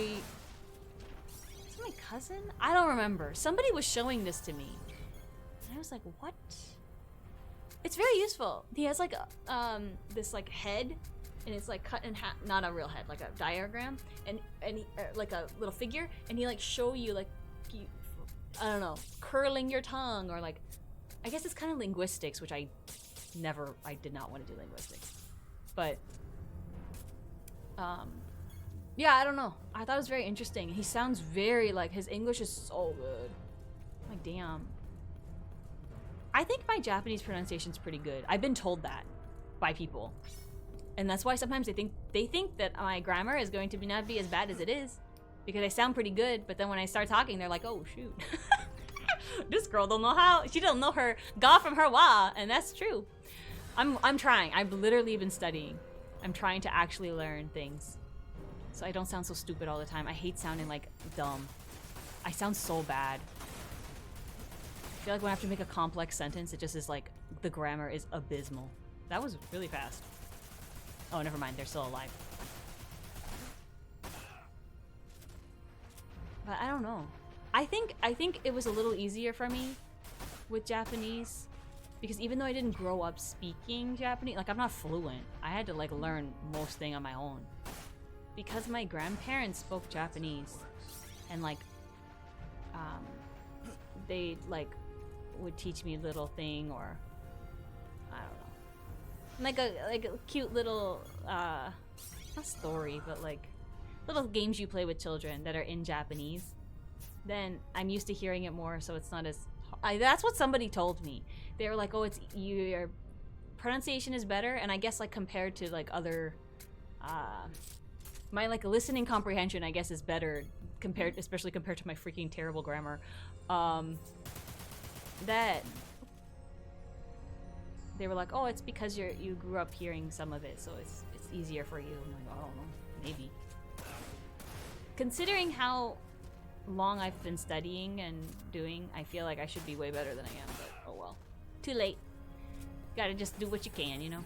cousin? I don't remember. Somebody was showing this to me, and I was like, what? It's very useful. He has like this like head. And it's like cut in half, not a real head, like a diagram, and he, like a little figure, and he like show you like, I don't know, curling your tongue, or like, I guess it's kind of linguistics, which I did not want to do linguistics, but yeah, I don't know. I thought it was very interesting. He sounds very like, his English is so good. Like damn. I think my Japanese pronunciation's pretty good. I've been told that by people. And that's why sometimes they think that my grammar is going to not be as bad as it is, because I sound pretty good. But then when I start talking, they're like, "Oh shoot, this girl don't know how. She don't know her ga from her wa," and that's true. I'm trying. I've literally been studying. I'm trying to actually learn things, so I don't sound so stupid all the time. I hate sounding like dumb. I sound so bad. I feel like when I have to make a complex sentence, it just is like the grammar is abysmal. That was really fast. Oh, never mind. They're still alive. But I don't know. I think it was a little easier for me with Japanese, because even though I didn't grow up speaking Japanese, like I'm not fluent. I had to like learn most thing on my own, because my grandparents spoke Japanese, and like they like would teach me a little thing, or I don't know. Like a cute little not story, but like little games you play with children that are in Japanese. Then I'm used to hearing it more, so it's not as that's what somebody told me. They were like, "Oh, it's your pronunciation is better," and I guess like compared to like other my like listening comprehension, I guess, is better compared, especially compared to my freaking terrible grammar. That they were like, "Oh, it's because you grew up hearing some of it, so it's easier for you." I'm like, I don't know, maybe. Considering how long I've been studying and doing, I feel like I should be way better than I am, but oh well. Too late. Gotta just do what you can, you know?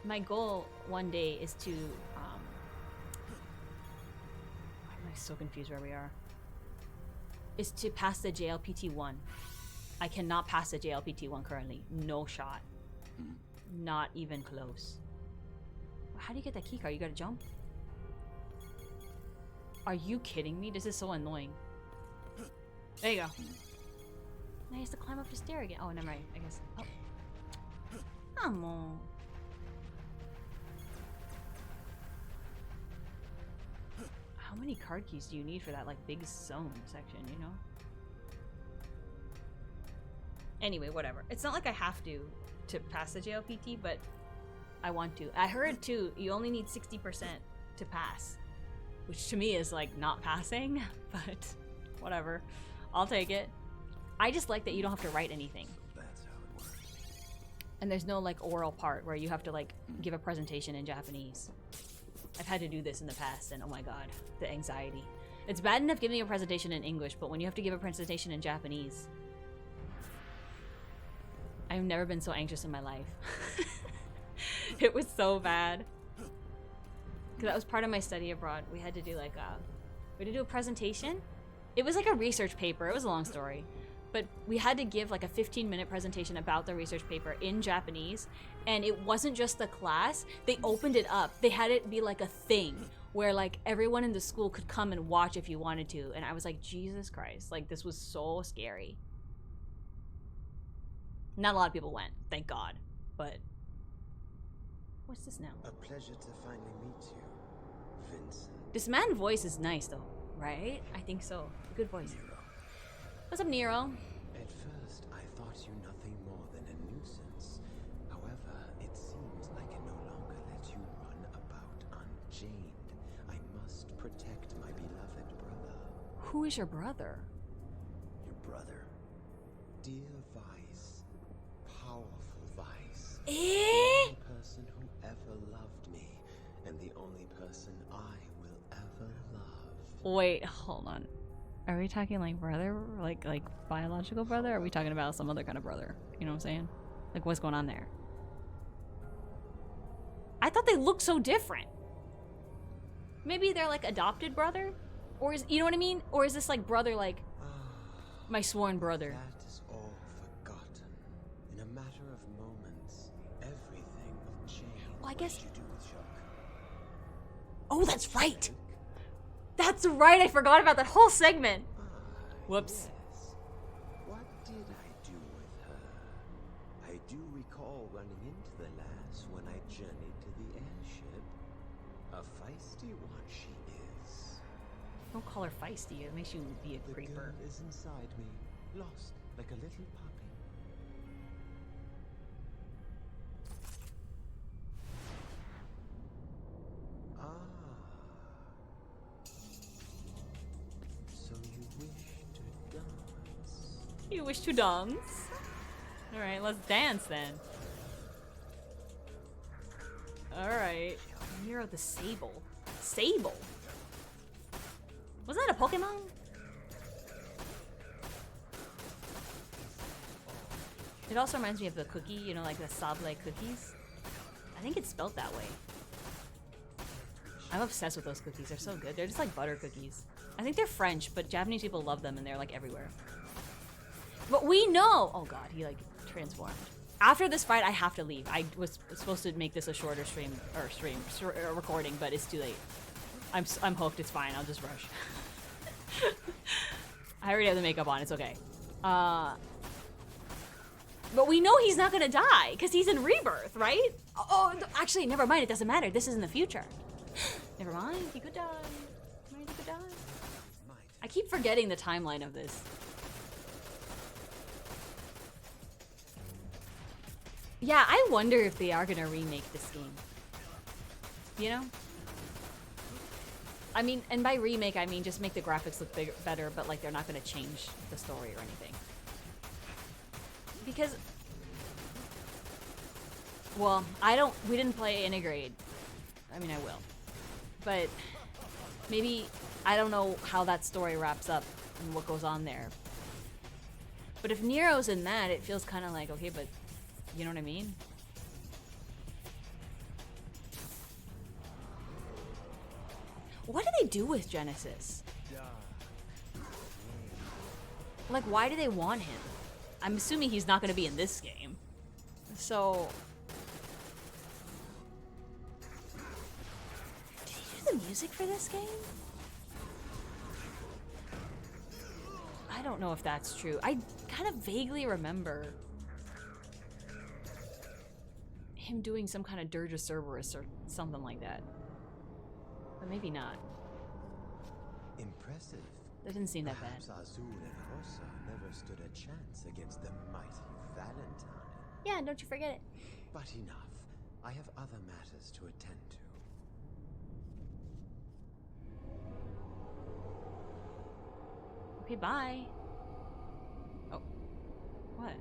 My goal one day is to, why am I so confused where we are? Is to pass the JLPT-1. I cannot pass the JLPT-1 currently. No shot. Not even close. How do you get that keycard? You gotta jump? Are you kidding me? This is so annoying. There you go. Now he has to climb up the stair again. Oh, never mind. I guess. Oh. Come on. How many card keys do you need for that, like, big zone section, you know? Anyway, whatever. It's not like I have to pass the JLPT, but I want to. I heard, too, you only need 60% to pass. Which to me is, like, not passing, but whatever. I'll take it. I just like that you don't have to write anything. So that's how it works. And there's no, like, oral part where you have to, like, give a presentation in Japanese. I've had to do this in the past, and oh my god, the anxiety. It's bad enough giving a presentation in English, but when you have to give a presentation in Japanese... I've never been so anxious in my life. It was so bad. Because that was part of my study abroad. We had to do, like, we had to do a presentation. It was like a research paper. It was a long story. But we had to give, like, a 15-minute presentation about the research paper in Japanese. And it wasn't just the class. They opened it up. They had it be, like, a thing where, like, everyone in the school could come and watch if you wanted to. And I was like, Jesus Christ. Like, this was so scary. Not a lot of people went, thank God. But what's this now? A pleasure to finally meet you, Vincent. This man's voice is nice, though, right? I think so. Good voice. Nero. What's up, Nero? At first, I thought you nothing more than a nuisance. However, it seems I can no longer let you run about unchained. I must protect my beloved brother. Who is your brother? Your brother. Dear Vice. Powerful Vice. Eh? The only person who ever loved me, and the only person I will ever love. Wait, hold on. Are we talking like brother? Like biological brother? Or are we talking about some other kind of brother? You know what I'm saying? Like, what's going on there? I thought they looked so different. Maybe they're like adopted brother? Or is, you know what I mean? Or is this like brother, like my sworn brother? That is all forgotten. In a matter of moments, everything will change. Well, I guess. What did you do with Jacques? Oh, that's right. That's right. I forgot about that whole segment. Whoops. Yes. What did I do with her? I do recall running into the lass when I journeyed to the airship. A feisty one she is. Don't call her feisty. It makes you be a The creeper. girl is inside me, lost like a little puppy. Ah. So you wish to dance? You wish to dance? Alright, let's dance then. Alright. Nero the Sable. Sable? Was that a Pokemon? It also reminds me of the cookie, you know, like the Sable cookies. I think it's spelled that way. I'm obsessed with those cookies. They're so good. They're just like butter cookies. I think they're French, but Japanese people love them and they're like everywhere. But we know! Oh god, he like transformed. After this fight, I have to leave. I was supposed to make this a shorter recording, but it's too late. I'm hooked. It's fine. I'll just rush. I already have the makeup on. It's okay. But we know he's not gonna die because he's in Rebirth, right? Oh, actually, never mind. It doesn't matter. This is in the future. Never mind. He could die. He could die. I keep forgetting the timeline of this. Yeah, I wonder if they are gonna remake this game. You know? I mean, and by remake, I mean just make the graphics look better, but like they're not gonna change the story or anything. Because, well, we didn't play Integrate. I mean, I will. But maybe, I don't know how that story wraps up and what goes on there. But if Nero's in that, it feels kind of like, okay, but you know what I mean? What do they do with Genesis? Like, why do they want him? I'm assuming he's not going to be in this game. So... Did he do the music for this game? I don't know if that's true. I kind of vaguely remember him doing some kind of Dirge of Cerberus or something like that. But maybe not. Impressive. That didn't seem that bad. Perhaps Azul and Rosa never stood a chance against the mighty Valentine. Yeah, don't you forget it. But enough. I have other matters to attend to. Okay, bye. Oh. What?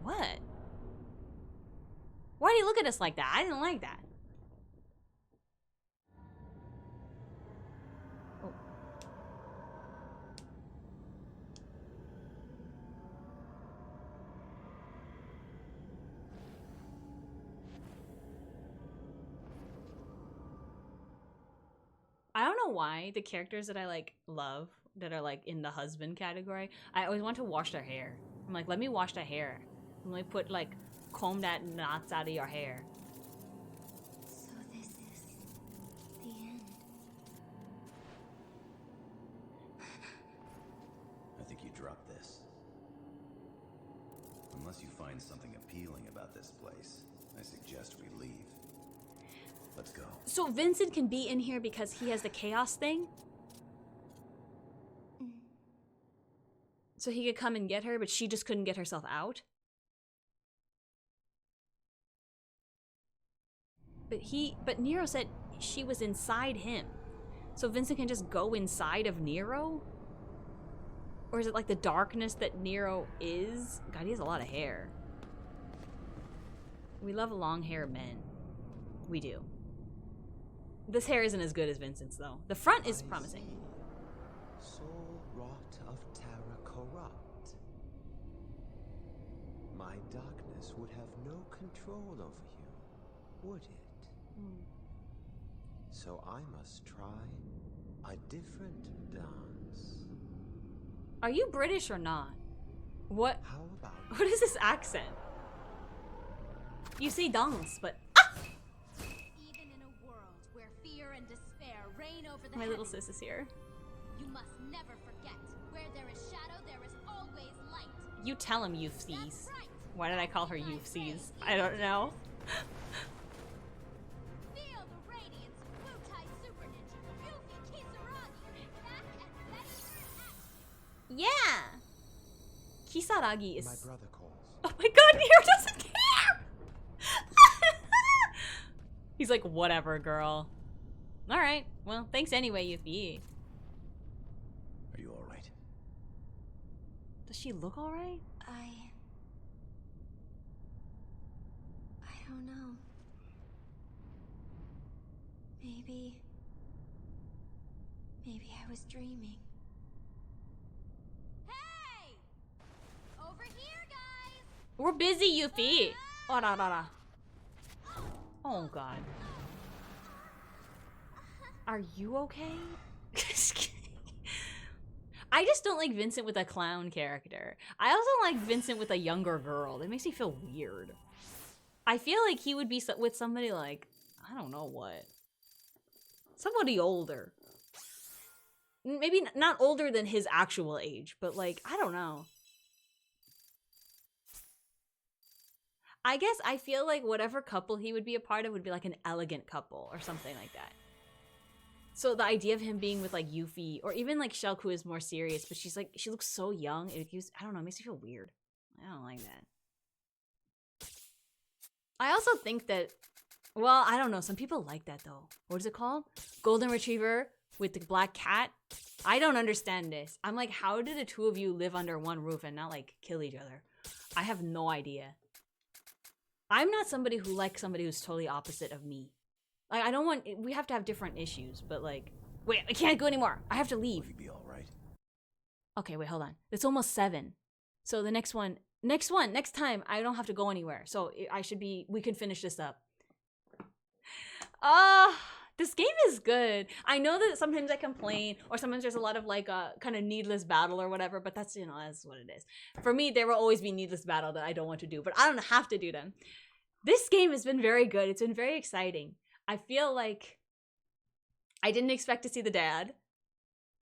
What? Why do you look at us like that? I didn't like that. Oh. I don't know why the characters that I like love that are like in the husband category, I always want to wash their hair. I'm like, let me wash the hair. Let me put like comb that knots out of your hair. So this is the end. I think you dropped this. Unless you find something appealing about this place, I suggest we leave. Let's go. So Vincent can be in here because he has the chaos thing? So he could come and get her, but she just couldn't get herself out? But Nero said she was inside him. So Vincent can just go inside of Nero? Or is it like the darkness that Nero is? God, he has a lot of hair. We love long hair men. We do. This hair isn't as good as Vincent's though. The front is promising. Soul wrought of terror corrupt. My darkness would have no control over you, would it? So I must try a different dance. Are you British or not? What? How about What is this accent? You say dance, but Even in a world where fear and despair reign over the my little heavens, sis is here. you must never forget, where there is shadow, there is always light. You tell him That's Youthsies. right. Why did I call her Youthsies? I don't know. Feel the radiance of Wutai Super Ninja, Yuffie Kisaragi, back and ready for action. Yeah! Kisaragi is... my brother calls? Oh my god, Nero doesn't care! He's like, whatever, girl. Alright, well, thanks anyway, Yuffie. Are you alright? Does she look alright? I don't know. Maybe I was dreaming. Hey! Over here, guys! We're busy, Yuffie! Oh, da, da, da. Oh god. Are you okay? Just kidding. I just don't like Vincent with a clown character. I also don't like Vincent with a younger girl. That makes me feel weird. I feel like he would be with somebody like, I don't know what. Somebody older. Maybe not older than his actual age, but like, I don't know. I guess I feel like whatever couple he would be a part of would be like an elegant couple or something like that. So the idea of him being with like Yuffie or even like Shulk, who is more serious, but she's like, she looks so young. It gives, I don't know, it makes me feel weird. I don't like that. I also think that, well, I don't know. Some people like that though. What is it called? Golden Retriever with the black cat. I don't understand this. I'm like, how did the two of you live under one roof and not like kill each other? I have no idea. I'm not somebody who likes somebody who's totally opposite of me. Like, I don't want, we have to have different issues, but like, wait, I can't go anymore. I have to leave. Will you be alright? Okay, wait, hold on. It's almost 7. So the next time, I don't have to go anywhere. So I should be, we can finish this up. This game is good. I know that sometimes I complain, or sometimes there's a lot of like a kind of needless battle or whatever, but that's, you know, that's what it is. For me, there will always be needless battle that I don't want to do, but I don't have to do them. This game has been very good. It's been very exciting. I feel like I didn't expect to see the dad.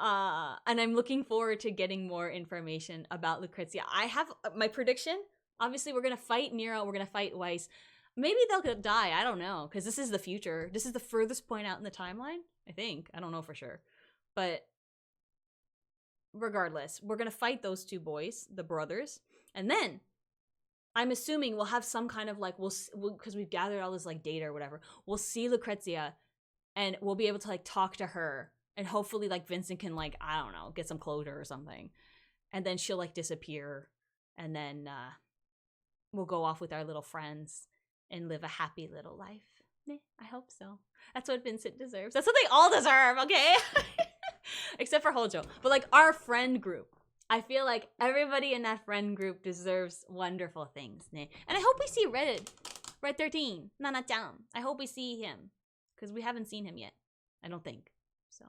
And I'm looking forward to getting more information about Lucrezia. I have my prediction. Obviously, we're gonna fight Nero. We're gonna fight Weiss. Maybe they'll die. I don't know, because this is the future. This is the furthest point out in the timeline. I think. I don't know for sure, but regardless, we're gonna fight those two boys, the brothers, and then I'm assuming we'll have some kind of like we'll because we've gathered all this like data or whatever. We'll see Lucrezia, and we'll be able to like talk to her. And hopefully, like, Vincent can, like, I don't know, get some closure or something. And then she'll, like, disappear. And then we'll go off with our little friends and live a happy little life. I hope so. That's what Vincent deserves. That's what they all deserve, okay? Except for Hojo. But, like, our friend group. I feel like everybody in that friend group deserves wonderful things. And I hope we see Red 13, Nana-chan. I hope we see him. Because we haven't seen him yet. I don't think. So...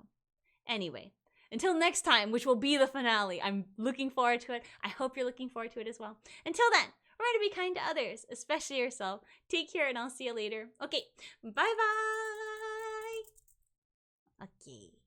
Anyway, until next time, which will be the finale, I'm looking forward to it. I hope you're looking forward to it as well. Until then, remember to be kind to others, especially yourself. Take care, and I'll see you later. Okay, bye-bye. Okay.